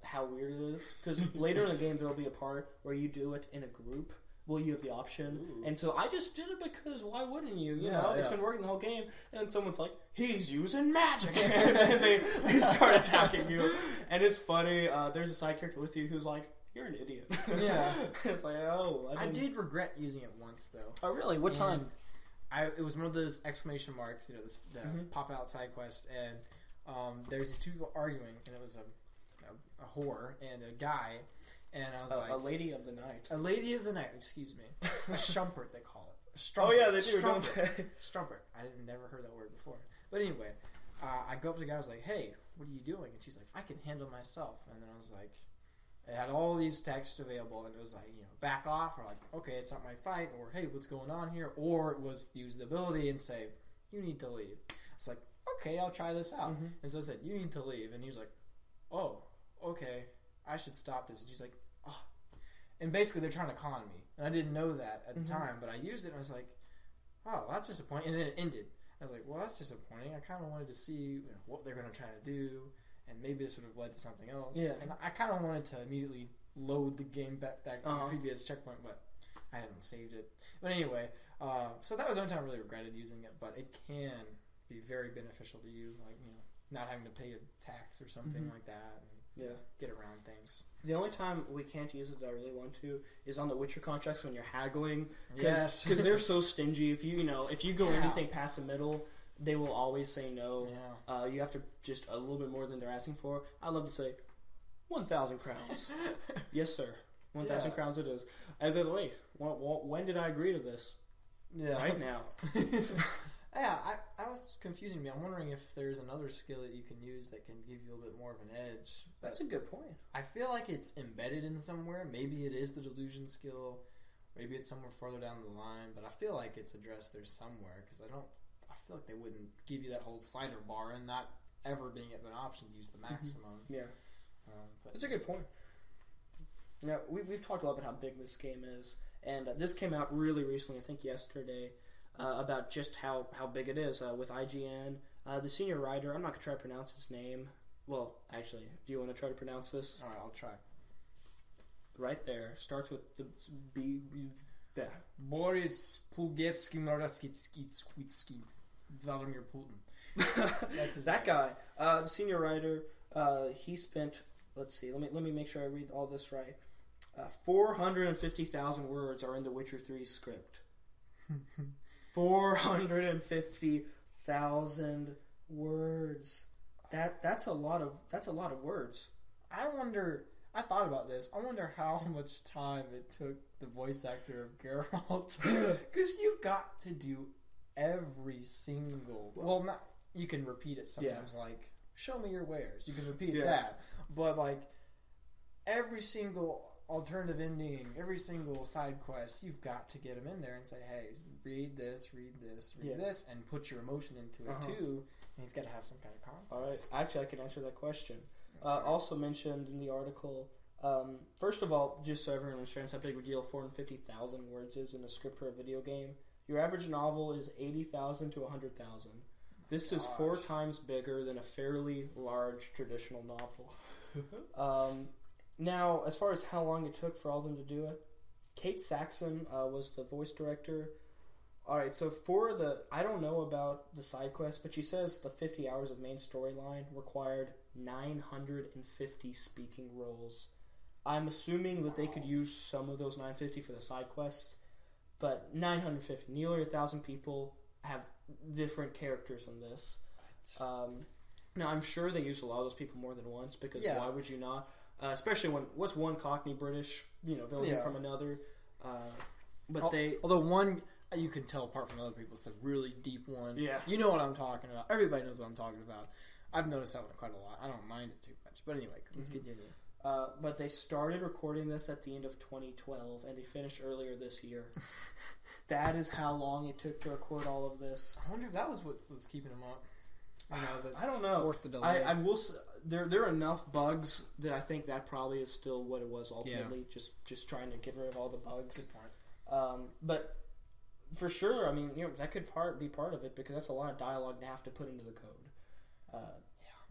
how weird it is, because later in the game there will be a part where you do it in a group. Well, you have the option. Ooh. And so I just did it because why wouldn't you? You know, it's been working the whole game. And someone's like, he's using magic. And they start attacking you. And it's funny. There's a side character with you who's like, you're an idiot.
Yeah.
It's like, oh.
I did regret using it once, though.
Oh, really? What time?
It was one of those exclamation marks, the pop-out side quest. And there's these two people arguing. And it was a whore and a guy. And I was like...
A lady of the night.
A lady of the night, excuse me. A strumpet, they call it. A
strumpet. Oh, yeah, they do, don't they?
Strumpet. I had never heard that word before. But anyway, I go up to the guy, I was like, hey, what are you doing? And she's like, I can handle myself. And then I was like... It had all these texts available, and it was like, back off, or like, okay, it's not my fight, or hey, what's going on here? Or it was use the ability and say, you need to leave. It's like, okay, I'll try this out. And so I said, you need to leave. And he was like, oh, okay. I should stop this. And she's like, oh. And basically they're trying to con me. And I didn't know that at the time, but I used it and I was like, oh, that's disappointing. And then it ended. I was like, well, that's disappointing. I kind of wanted to see what they're going to try to do, and maybe this would have led to something else. Yeah. And I kind of wanted to immediately load the game back to the previous checkpoint, but I hadn't saved it. But anyway, so that was the only time I really regretted using it. But it can be very beneficial to you, like not having to pay a tax or something like that. And get around things.
The only time we can't use it that I really want to is on the Witcher contracts when you're haggling.
Yes,
because they're so stingy. If you go anything past the middle, they will always say no.
Yeah.
You have to just a little bit more than they're asking for. I love to say 1,000 crowns. Yes, sir. 1,000 crowns it is. As in, wait, when did I agree to this?
Yeah.
Right now.
Yeah, I was confusing me. I'm wondering if there's another skill that you can use that can give you a little bit more of an edge.
That's a good point.
I feel like it's embedded in somewhere. Maybe it is the delusion skill. Maybe it's somewhere further down the line. But I feel like it's addressed there somewhere because I feel like they wouldn't give you that whole slider bar and not ever being an option to use the maximum.
Yeah.
But
That's a good point. Now, we've talked a lot about how big this game is. And this came out really recently, I think yesterday. About just how big it is with IGN. The senior writer, I'm not going to try to pronounce his name. Well, actually, do you want to try to pronounce this?
Alright, I'll try.
Right there. Starts with the B.
Boris Pulgetsky Noraskitsky Vladimir Putin.
That's that guy. The senior writer, he spent, let's see, let me make sure I read all this right. 450,000 words are in the Witcher 3 script. 450,000 words. That's a lot of words.
I thought about this. I wonder how much time it took the voice actor of Geralt, because you've got to do every single. Well, not you can repeat it sometimes. Like, show me your wares. You can repeat that, but like every single alternative ending, every single side quest, you've got to get him in there and say, hey, read this, and put your emotion into it too. And he's got to have some kind of context.
All right. Actually, I can answer that question. Also mentioned in the article, first of all, just so everyone understands how big of a deal 450,000 words is in a script for a video game. Your average novel is 80,000 to 100,000. This is 4 times bigger than a fairly large traditional novel. Now, as far as how long it took for all of them to do it, Kate Saxon was the voice director. Alright, so I don't know about the side quest, but she says the 50 hours of main storyline required 950 speaking roles. I'm assuming that they could use some of those 950 for the side quests, but 950, nearly 1,000 people have different characters in this. Now, I'm sure they use a lot of those people more than once, because why would you not? Especially when what's one Cockney British, villain from another.
Although one you can tell apart from other people, it's a really deep one.
Yeah,
you know what I'm talking about. Everybody knows what I'm talking about. I've noticed that one quite a lot. I don't mind it too much. But anyway, let's continue.
But they started recording this at the end of 2012, and they finished earlier this year. That is how long it took to record all of this.
I wonder if that was what was keeping them up.
I don't know.
Forced the delay.
I will. There are enough bugs that I think that probably is still what it was ultimately. Yeah. Just trying to get rid of all the bugs.
Good point.
But for sure, I mean, that could be part of it, because that's a lot of dialogue to have to put into the code.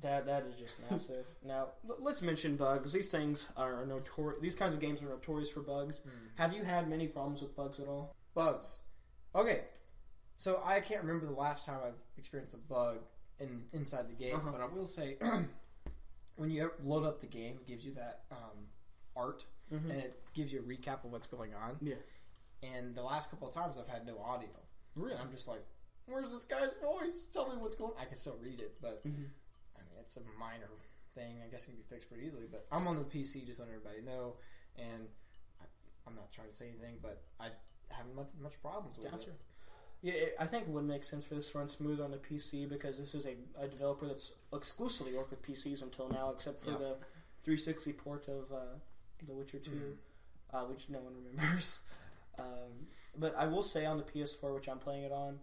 That is just massive. Now, let's mention bugs. These things are notorious. These kinds of games are notorious for bugs. Have you had many problems with bugs at all?
Bugs. Okay. So I can't remember the last time I've experienced a bug inside the game, but I will say, when you load up the game, it gives you that art, and it gives you a recap of what's going on. Yeah. And the last couple of times, I've had no audio.
Really?
And I'm just like, where's this guy's voice? Tell me what's going on. I can still read it, but I mean, it's a minor thing. I guess it can be fixed pretty easily. But I'm on the PC, just letting everybody know, and I'm not trying to say anything, but I haven't much problems with it.
Yeah, I think it would make sense for this to run smooth on the PC, because this is a developer that's exclusively worked with PCs until now, except for the 360 port of The Witcher 2, which no one remembers. But I will say on the PS4, which I'm playing it on,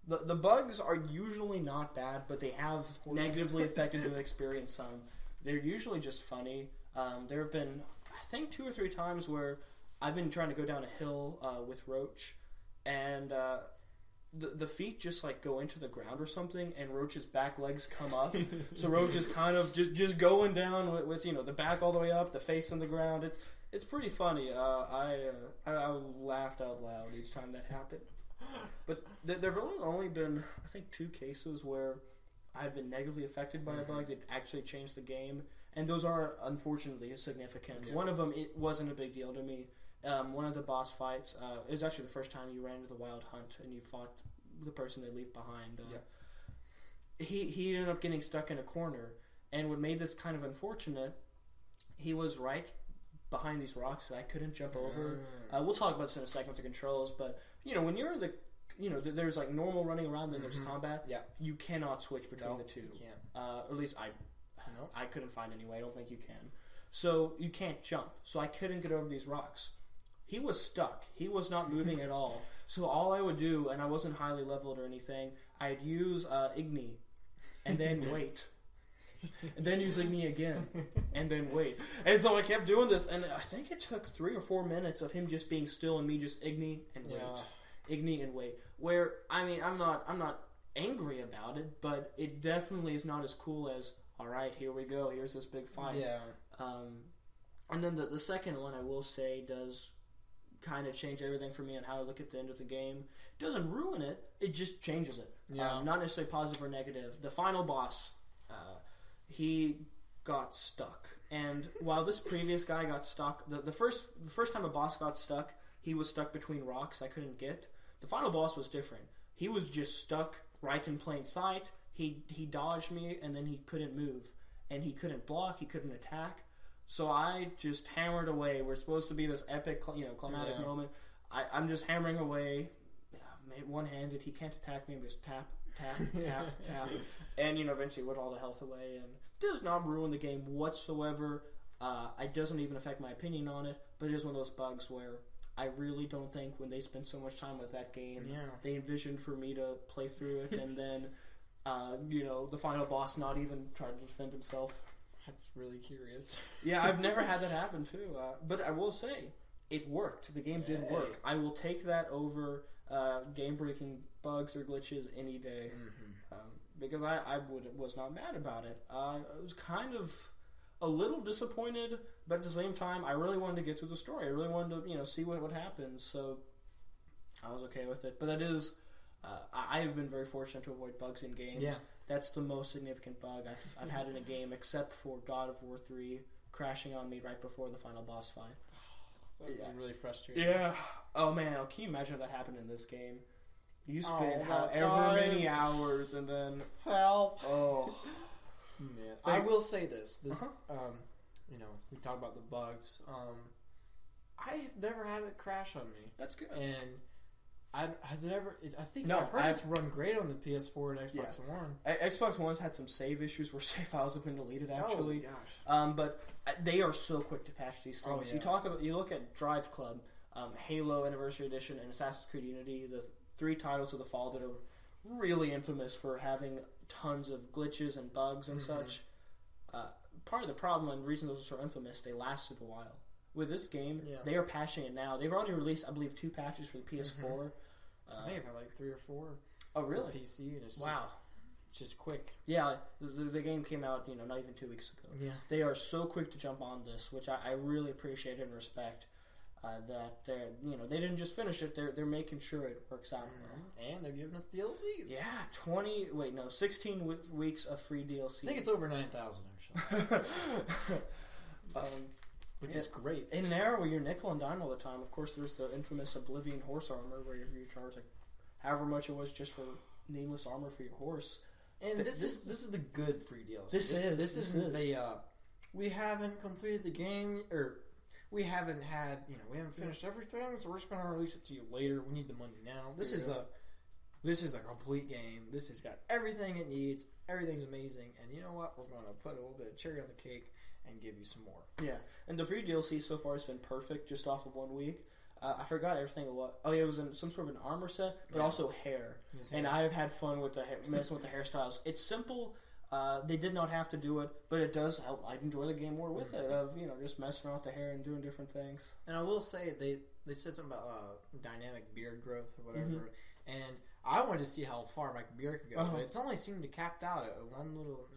the bugs are usually not bad, but they have negatively affected the experience some. They're usually just funny. There have been, I think, 2 or 3 times where I've been trying to go down a hill with Roach, and the feet just like go into the ground or something, and Roach's back legs come up. So Roach is kind of just going down with the back all the way up, the face on the ground. It's pretty funny. I laughed out loud each time that happened. But there've only been, I think, 2 cases where I've been negatively affected by a bug that actually changed the game, and those are unfortunately significant. Yeah. One of them, it wasn't a big deal to me. One of the boss fights, it was actually the first time you ran into the Wild Hunt and you fought the person they leave behind. He ended up getting stuck in a corner, and what made this kind of unfortunate, he was right behind these rocks that I couldn't jump over. We'll talk about this in a second with the controls, but when you're there's like normal running around and there's combat. Yeah. You cannot switch between the two. You can't. Or at least I couldn't find any way. I don't think you can. So you can't jump. So I couldn't get over these rocks. He was stuck. He was not moving at all. So all I would do, and I wasn't highly leveled or anything, I'd use Igni, and then wait. And then use Igni again, and then wait. And so I kept doing this, and I think it took 3 or 4 minutes of him just being still and me just Igni and wait. Igni and wait. Where, I mean, I'm not angry about it, but it definitely is not as cool as, alright, here we go, here's this big fight. Yeah. And then the second one, I will say, does kind of change everything for me on how I look at the end of the game. It doesn't ruin it, it just changes it. Yeah. Not necessarily positive or negative. The final boss, he got stuck. And while this previous guy got stuck, the first time a boss got stuck, he was stuck between rocks I couldn't get. The final boss was different. He was just stuck right in plain sight. He dodged me, and then he couldn't move. And he couldn't block, he couldn't attack. So I just hammered away. We're supposed to be this epic, climatic moment. I'm just hammering away, one-handed. He can't attack me. I'm just tap, tap, tap, tap. And, eventually with all the health away. And does not ruin the game whatsoever. It doesn't even affect my opinion on it. But it is one of those bugs where I really don't think when they spent so much time with that game, they envisioned for me to play through it and then, the final boss not even try to defend himself.
That's really curious.
Yeah, I've never had that happen too. But I will say, it worked. The game did work. I will take that over game-breaking bugs or glitches any day. Because I was not mad about it. I was kind of a little disappointed, but at the same time, I really wanted to get through the story. I really wanted to, see what happens. So I was okay with it. But that is, I have been very fortunate to avoid bugs in games. Yeah. That's the most significant bug I've had in a game, except for God of War 3 crashing on me right before the final boss fight.
That would be really frustrating.
Yeah. Oh man, can you imagine if that happened in this game? You spend however many hours and then
help. Oh. Man. I will say this. We talk about the bugs. I've never had it crash on me.
That's good.
And has it ever? I think I've heard it's run great on the PS4 and Xbox One.
Xbox One's had some save issues where save files have been deleted. Actually, but they are so quick to patch these things. You look at Drive Club, Halo Anniversary Edition, and Assassin's Creed Unity, the 3 titles of the fall that are really infamous for having tons of glitches and bugs and such. Part of the problem and reason those are so infamous, they lasted a while. With this game, they are patching it now. They've already released, I believe, 2 patches for the PS4.
I think I've had like 3 or 4.
Oh, really?
For PC, and it's just quick.
Yeah, the game came out, not even 2 weeks ago. Yeah, they are so quick to jump on this, which I really appreciate and respect. That they didn't just finish it; they're making sure it works out.
And they're giving us DLCs.
Yeah, 16 weeks of free DLC.
I think it's over 9,000 actually. Which is great.
In an era where you're nickel and dime all the time, of course, there's the infamous Oblivion horse armor where you charge however much it was just for needless armor for your horse.
And this is the good free DLC.
This isn't the
we haven't completed the game, or we haven't had we haven't finished everything, so we're just gonna release it to you later. We need the money now. This is a complete game. This has got everything it needs. Everything's amazing, and you know what? We're gonna put a little bit of cherry on the cake and give you some more.
Yeah, and the free DLC so far has been perfect just off of 1 week. I forgot everything it was. Oh, yeah, it was in some sort of an armor set, but also hair. And I have had fun with messing with the hairstyles. It's simple. They did not have to do it, but it does help. I enjoy the game more with it, of just messing around with the hair and doing different things.
And I will say, they said something about dynamic beard growth or whatever, and I wanted to see how far my beer could go,
Uh-huh.
but it's only seemed to capped out at one little,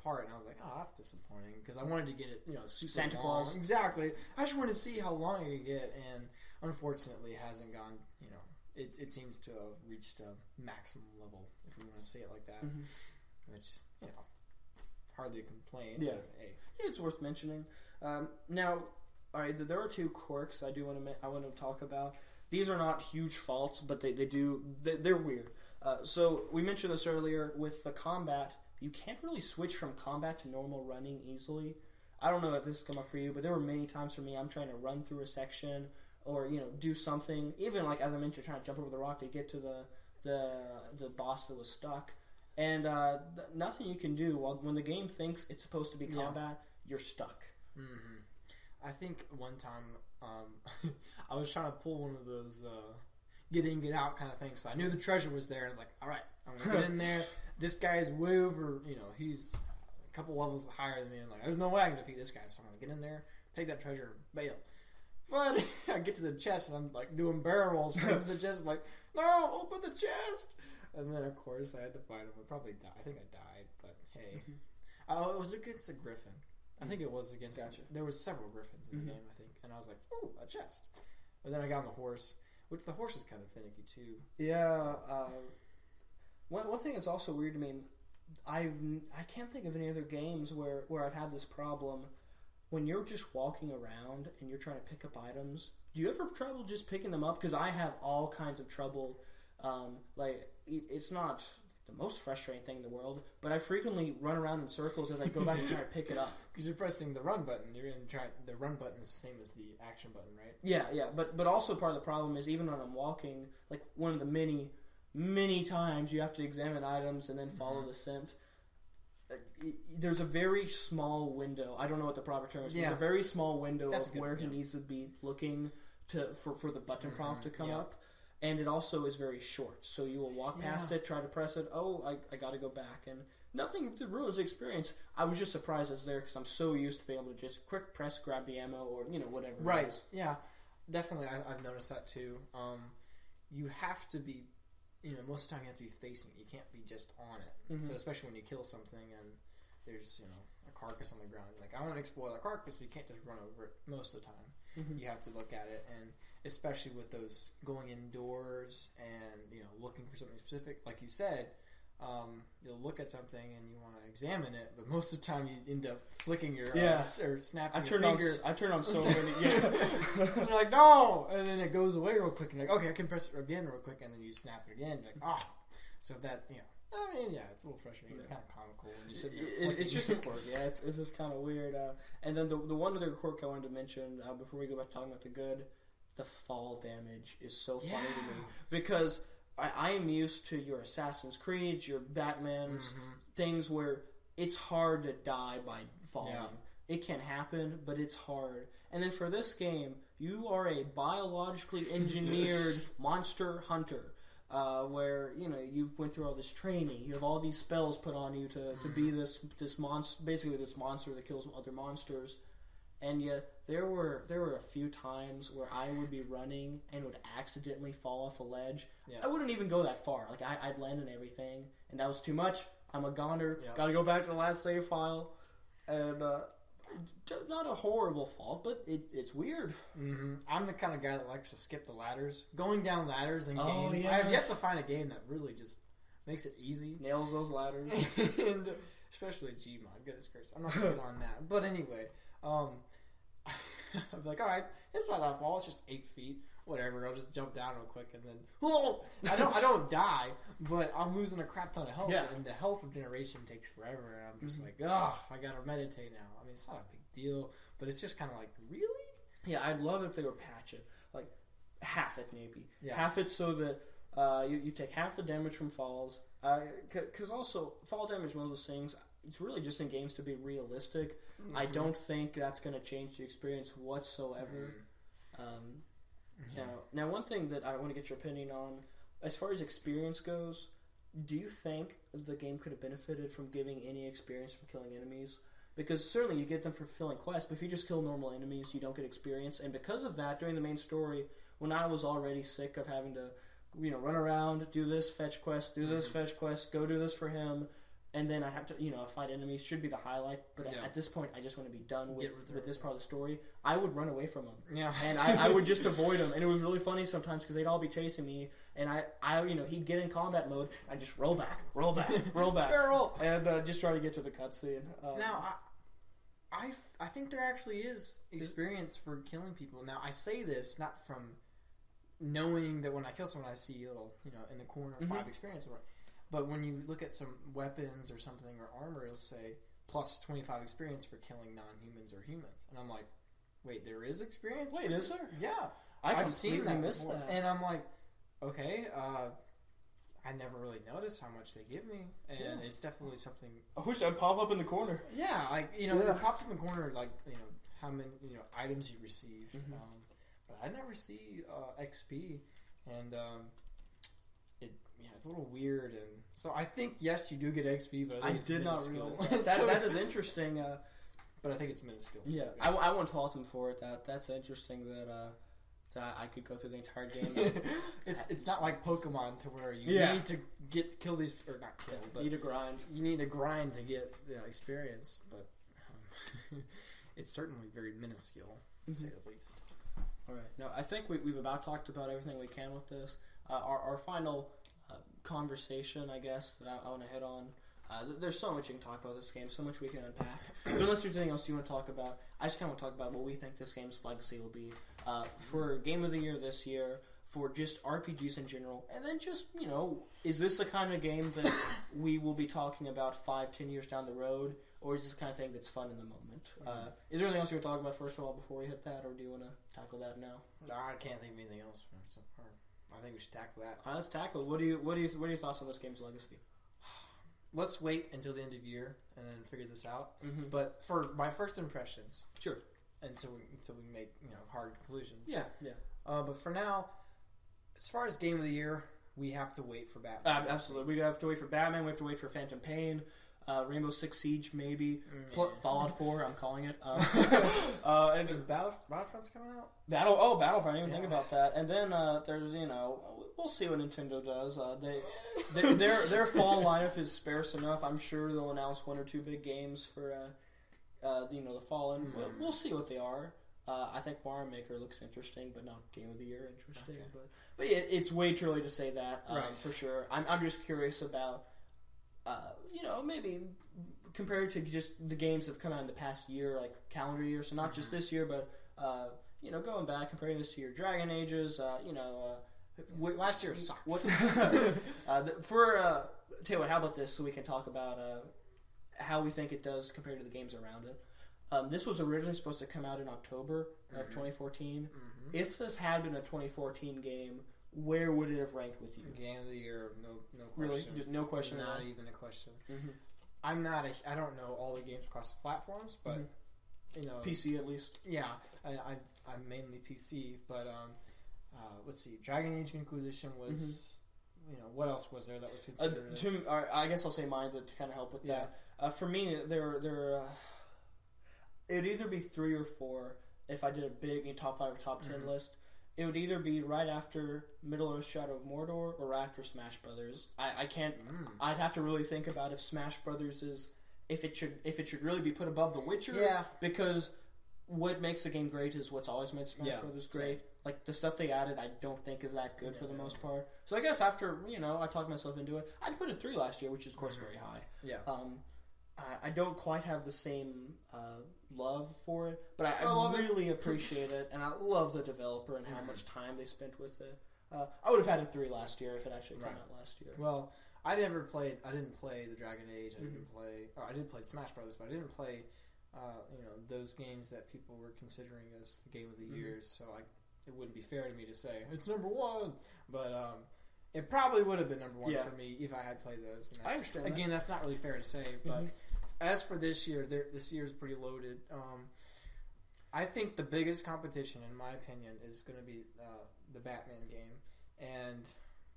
part, and I was like, oh, that's disappointing, because I wanted to get it, super
Santa
long.
Claus.
Exactly. I just wanted to see how long it could get, and unfortunately, it hasn't gone, it seems to have reached a maximum level, if we want to say it like that, which, hardly a complaint.
Yeah.
But, hey.
Yeah, it's worth mentioning. Now, all right, there are two quirks I want to talk about. These are not huge faults, but they're weird. So we mentioned this earlier with the combat. You can't really switch from combat to normal running easily. I don't know if this has come up for you, but there were many times for me I'm trying to run through a section or do something. Even like as I mentioned, trying to jump over the rock to get to the boss that was stuck, and nothing you can do when the game thinks it's supposed to be combat. You're stuck.
Mm-hmm. I think one time I was trying to pull one of those get in, get out kind of things. So I knew the treasure was there, and I was like, all right, I'm going to get in there. This guy is way over, he's a couple levels higher than me. I'm like, there's no way I can defeat this guy. So I'm going to get in there, take that treasure, and bail. But I get to the chest, and I'm like doing barrel rolls straight to the chest. I'm like, no, open the chest. And then, of course, I had to fight him. I probably died. I think I died, but hey. Oh, it was against a griffin. I think it was against.
Gotcha.
There was several griffins in the game, I think, and I was like, "Oh, a chest." But then I got on the horse, which the horse is kind of finicky too.
Yeah. One thing that's also weird to me, I can't think of any other games where I've had this problem. When you're just walking around and you're trying to pick up items, do you ever have trouble just picking them up? Because I have all kinds of trouble. It's not the most frustrating thing in the world, but I frequently run around in circles as I go back and try to pick it up. Because
you're pressing the run button. The run button is the same as the action button, right?
Yeah. But also part of the problem is even when I'm walking, like one of the many times you have to examine items and then follow the scent. There's a very small window. I don't know what the proper term is. But there's a very small window of where he needs to be looking for the button prompt to come up. And it also is very short. So you will walk past it, try to press it. Oh, I got to go back. And nothing to ruin the experience. I was just surprised it's there because I'm so used to being able to just quick press, grab the ammo, or whatever.
Right.
It is.
Yeah. Definitely, I've noticed that too. You have to be, most of the time you have to be facing it. You can't be just on it. Mm-hmm. So especially when you kill something and there's, a carcass on the ground. Like, I want to explore that carcass, but you can't just run over it most of the time. Mm-hmm. You have to look at it, and especially with those going indoors and, looking for something specific, like you said, you'll look at something and you want to examine it, but most of the time you end up flicking your or snapping your finger.
I turn on so many.
And you're like, no! And then it goes away real quick, and you're like, okay, I can press it again real quick, and then you snap it again. You're like, So that, it's a little frustrating. It's kind of comical when you sit there.
It's just a quirk, it's just kind of weird. And then the one other quirk I wanted to mention before we go back to talking about the good, the fall damage is so funny to me because I am used to your Assassin's Creed, your Batman's, things where it's hard to die by falling. Yeah. It can happen, but it's hard. And then for this game, you are a biologically engineered monster hunter. Where you've went through all this training, you have all these spells put on you to be this monster, basically this monster that kills other monsters, and yet there were a few times where I would be running and would accidentally fall off a ledge. Yeah. I wouldn't even go that far. Like I'd land and everything, and that was too much. I'm a goner. Yep. Got to go back to the last save file, and not a horrible fault, but it's weird. Mm-hmm.
I'm the kind of guy that likes to skip the ladders. Going down ladders in games, yes. I have yet to find a game that really just makes it easy.
Nails those ladders.
And especially Gmod, goodness gracious. I'm not going to get on that. But anyway, I'm like, alright, it's not that far, it's just 8 feet. Whatever, I'll just jump down real quick and then I don't die, but I'm losing a crap ton of health, and the health regeneration takes forever, and I'm just like, I gotta meditate now. I mean, it's not a big deal, but it's just kind of like, really?
Yeah, I'd love if they were patch it, like half it maybe, half it so that you take half the damage from falls, because also fall damage is one of those things. It's really just in games to be realistic. Mm-hmm. I don't think that's going to change the experience whatsoever. Now, one thing that I want to get your opinion on, as far as experience goes, do you think the game could have benefited from giving any experience from killing enemies? Because certainly you get them for fulfilling quests, but if you just kill normal enemies, you don't get experience. And because of that, during the main story, when I was already sick of having to run around, do this fetch quest, do this fetch quest, go do this for him, and then I have to, fight enemies should be the highlight. But at this point, I just want to be done with this part of the story. I would run away from them. Yeah. And I would just avoid them. And it was really funny sometimes because they'd all be chasing me. And he'd get in combat mode. I'd just roll back, barrel, and just try to get to the cutscene.
Now, I think there actually is experience for killing people. Now, I say this not from knowing that when I kill someone, I see a little, in the corner, 5 experience. But when you look at some weapons or something or armor, it'll say plus 25 experience for killing non-humans or humans. And I'm like, wait, there is experience?
Wait, is there?
Yeah. I've seen that before. And I'm like, okay, I never really noticed how much they give me. And it's definitely something...
I wish I'd pop up in the corner.
Yeah, like, it pops up in the corner, like, how many, items you receive. But I never see XP. And, it's a little weird, and so I think yes, you do get XP, but I think
did not realize that. That is interesting.
But I think it's minuscule.
Yeah, I won't fault him for it. That's interesting that I could go through the entire game.
It's not like Pokemon to where you need to kill these or not kill, but
you need to grind.
You need to grind to get experience, but it's certainly very minuscule to say the least.
All right, now I think we've about talked about everything we can with this. Our final conversation, I guess, that I want to hit on. There's so much you can talk about this game, so much we can unpack. But unless there's anything else you want to talk about, I just kind of want to talk about what we think this game's legacy will be for Game of the Year this year, for just RPGs in general, and then just, is this the kind of game that we will be talking about 5-10 years down the road, or is this the kind of thing that's fun in the moment? Is there anything else you want to talk about first of all before we hit that, or do you want to tackle that now?
I can't think of anything else so far. I think we should tackle that.
All right, let's tackle it. What are your thoughts on this game's legacy?
Let's wait until the end of the year and then figure this out. But for my first impressions,
sure.
And so we can make hard conclusions.
Yeah.
But for now, as far as Game of the Year, we have to wait for Batman.
Absolutely, we have to wait for Batman. We have to wait for Phantom Pain. Rainbow Six Siege, maybe. Fallout 4, I'm calling it.
And is Battlefront's coming out?
Battlefront, I didn't even think about that. And then there's, we'll see what Nintendo does. Their fall lineup is sparse enough. I'm sure they'll announce 1 or 2 big games for, the fall. And we'll see what they are. I think Mario Maker looks interesting, but not Game of the Year interesting. Okay. But yeah, it's way too early to say that, for sure. I'm just curious about... maybe compared to just the games that have come out in the past year, like calendar year, so not just this year, but, going back, comparing this to your Dragon Ages,
last year sucked.
Tell you what, how about this, so we can talk about how we think it does compared to the games around it. This was originally supposed to come out in October of 2014. If this had been a 2014 game, where would it have ranked with you?
Game of the Year, no question.
Really? Just no question.
Not even a question. I don't know all the games across the platforms, but
PC at least.
Yeah, I'm mainly PC, but let's see. Dragon Age Inquisition was. What else was there that was considered?
I guess I'll say mine to kind of help with that. For me, it'd either be 3 or 4 if I did a big top 5 or top 10 list. It would either be right after Middle-earth: Shadow of Mordor or after Smash Brothers. I can't. I'd have to really think about if Smash Brothers is if it should really be put above The Witcher. Yeah. Because what makes the game great is what's always made Smash Brothers great. Same. Like the stuff they added, I don't think is that good for the most part. So I guess after I talked myself into it, I'd put it 3 last year, which is of course very high. Yeah. I don't quite have the same love for it, but I really appreciate it, and I love the developer and how much time they spent with it. I would have had a 3 last year if it actually came out last year.
Well, I didn't play the Dragon Age. I did play Smash Brothers, but I didn't play those games that people were considering as the game of the year. So it wouldn't be fair to me to say it's number 1, but it probably would have been number 1 for me if I had played those. And
I understand.
Again, that's not really fair to say, but. As for this year, this year's pretty loaded. I think the biggest competition, in my opinion, is going to be the Batman game, and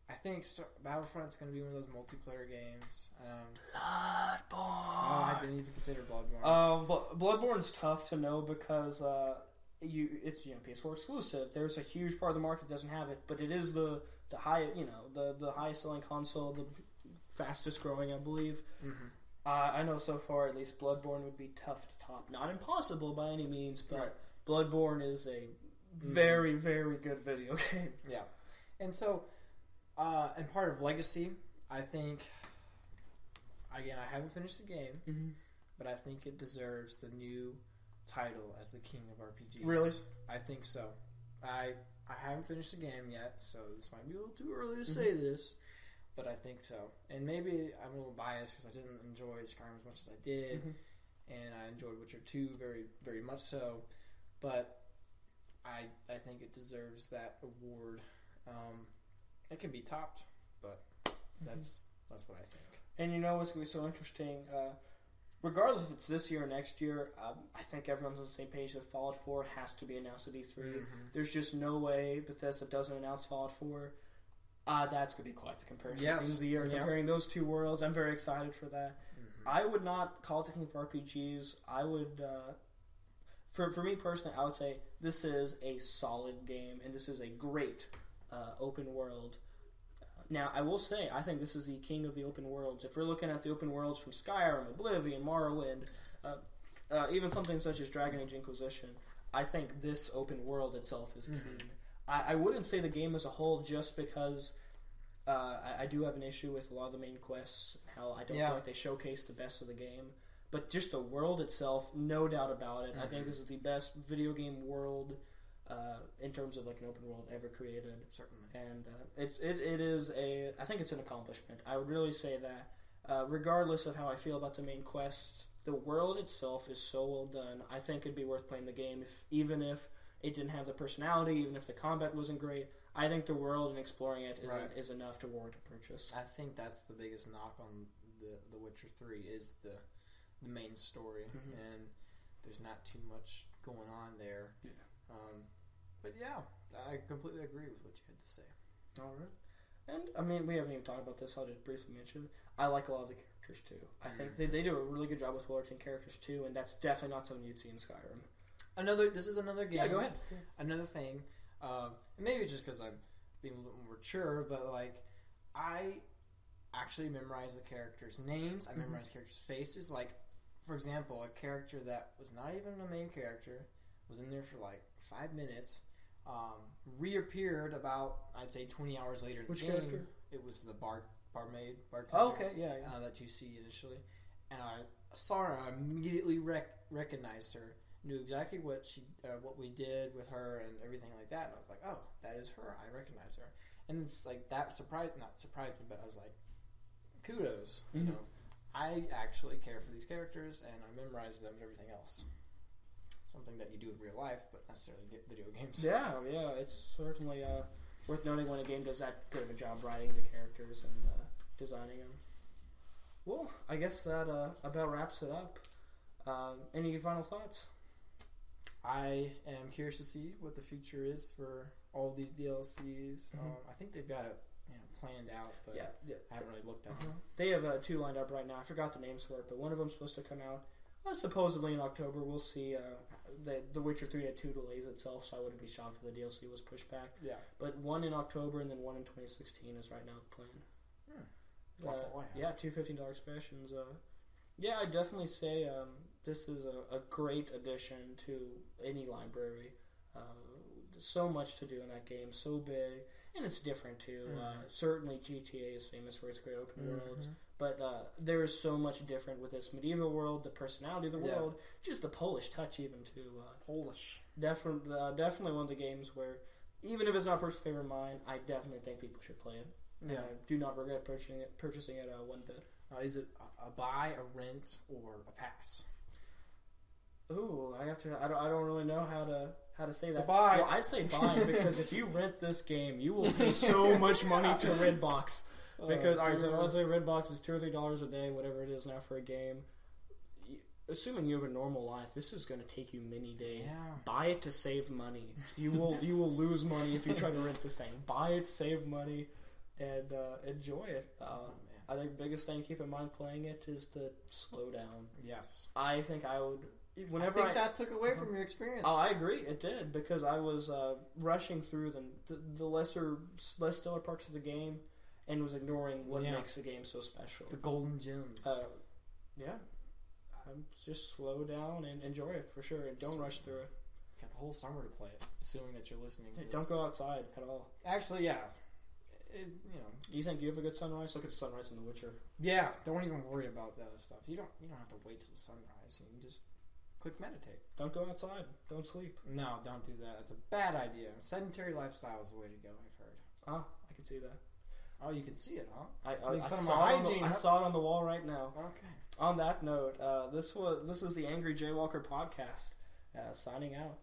I think Battlefront's going to be one of those multiplayer games.
Bloodborne.
Oh, I didn't even consider Bloodborne.
Bloodborne's tough to know because it's PS4 exclusive. There's a huge part of the market that doesn't have it, but it is the the highest selling console, the fastest growing, I believe.
Mm-hmm.
I know so far at least Bloodborne would be tough to top. Not impossible by any means, but Bloodborne is a very, very good video game.
Yeah. And so, and part of Legacy, I think, again, I haven't finished the game, but I think it deserves the new title as the king of RPGs.
Really?
I think so. I haven't finished the game yet, so this might be a little too early to say this, but I think so. And maybe I'm a little biased because I didn't enjoy Skyrim as much as I did, and I enjoyed Witcher 2 very, very much so, but I think it deserves that award. It can be topped, but that's what I think.
And what's going to be so interesting, regardless if it's this year or next year, I think everyone's on the same page that Fallout 4 has to be announced at E3. There's just no way Bethesda doesn't announce Fallout 4. That's going to be quite the comparison. Yes. At the end of the year, comparing those two worlds. I'm very excited for that. I would not call it the king of RPGs. I would, for me personally, I would say this is a solid game, and this is a great open world. Now, I will say, I think this is the king of the open worlds. If we're looking at the open worlds from Skyrim, Oblivion, Morrowind, even something such as Dragon Age Inquisition, I think this open world itself is king. I wouldn't say the game as a whole, just because I do have an issue with a lot of the main quests, how I don't feel like they showcase the best of the game. But just the world itself, no doubt about it. I think this is the best video game world in terms of like an open world ever created.
Certainly.
And it is I think it's an accomplishment. I would really say that regardless of how I feel about the main quest, the world itself is so well done. I think it'd be worth playing the game, even if it didn't have the personality, even if the combat wasn't great. I think the world and exploring it is enough to warrant a purchase.
I think that's the biggest knock on the Witcher 3 is the main story, and there's not too much going on there.
Yeah.
But yeah, I completely agree with what you had to say.
All right. And, I mean, we haven't even talked about this. I'll just briefly mention. I like a lot of the characters, too. I think they do a really good job with well-written characters, too, and that's definitely not something you'd see in Skyrim.
This is another game.
Yeah, go ahead.
Another thing. And maybe it's just because I'm being a little more mature, but, like, I actually memorize the characters' names. I memorize characters' faces. Like, for example, a character that was not even a main character, was in there for, like, 5 minutes, reappeared about, I'd say, 20 hours later in the game. Which character? It was the bartender.
Oh, okay, yeah.
That you see initially. And I saw her, I immediately recognized her, knew exactly what we did with her and everything like that. And I was like, oh, that is her. I recognize her. And it's like, that not surprised me, but I was like, kudos. You know, I actually care for these characters and I memorize them and everything else. Something that you do in real life, but necessarily get video games.
Yeah, it's certainly worth noting when a game does that good of a job writing the characters and designing them. Well, I guess that about wraps it up. Any final thoughts?
I am curious to see what the future is for all of these DLCs. I think they've got it planned out, but I haven't really looked at them.
They have 2 lined up right now. I forgot the names for it, but one of them's supposed to come out supposedly in October. We'll see. The Witcher 3 had 2 delays itself, so I wouldn't be shocked if the DLC was pushed back. Yeah. But one in October and then one in 2016 is right now the plan.
That's all I have.
Yeah, 2 $15 expansions. I'd definitely say this is a great addition to any library. So much to do in that game, so big, and it's different too. Certainly GTA is famous for its great open worlds, but there is so much different with this medieval world, the personality of the world, just the Polish touch even too.
Polish.
Definitely one of the games where, even if it's not a personal favorite of mine, I definitely think people should play it. Yeah. I do not regret purchasing it one bit.
Is it a buy, a rent, or a pass?
Ooh, I don't really know how to say that.
It's a buy.
Well, I'd say buy because if you rent this game, you will pay so much money to Redbox. Because let's say Redbox is $2 or $3 a day, whatever it is now for a game. Assuming you have a normal life, this is going to take you many days. Yeah. Buy it to save money. You will lose money if you try to rent this thing. Buy it, save money, and enjoy it. I think the biggest thing to keep in mind playing it is to slow down.
Yes.
I think I would. whenever
I think that took away from your experience.
Oh, I agree. It did because I was rushing through the less stellar parts of the game and was ignoring what makes the game so special.
The golden gems.
Yeah. Just slow down and enjoy it for sure, and don't rush through it.
Got the whole summer to play it, assuming that you're listening to this.
Don't go outside at all.
Actually, yeah.
You think you have a good sunrise? Look at the sunrise in The Witcher.
Yeah, don't even worry about the other stuff. You don't have to wait till the sunrise. You can just click meditate.
Don't go outside. Don't sleep.
No, don't do that. It's a bad idea. Sedentary lifestyle is the way to go, I've heard.
I can see that.
Oh, you can see it, huh?
I saw it on the wall right now.
Okay.
On that note, this is the Angry Jaywalker podcast. Signing out.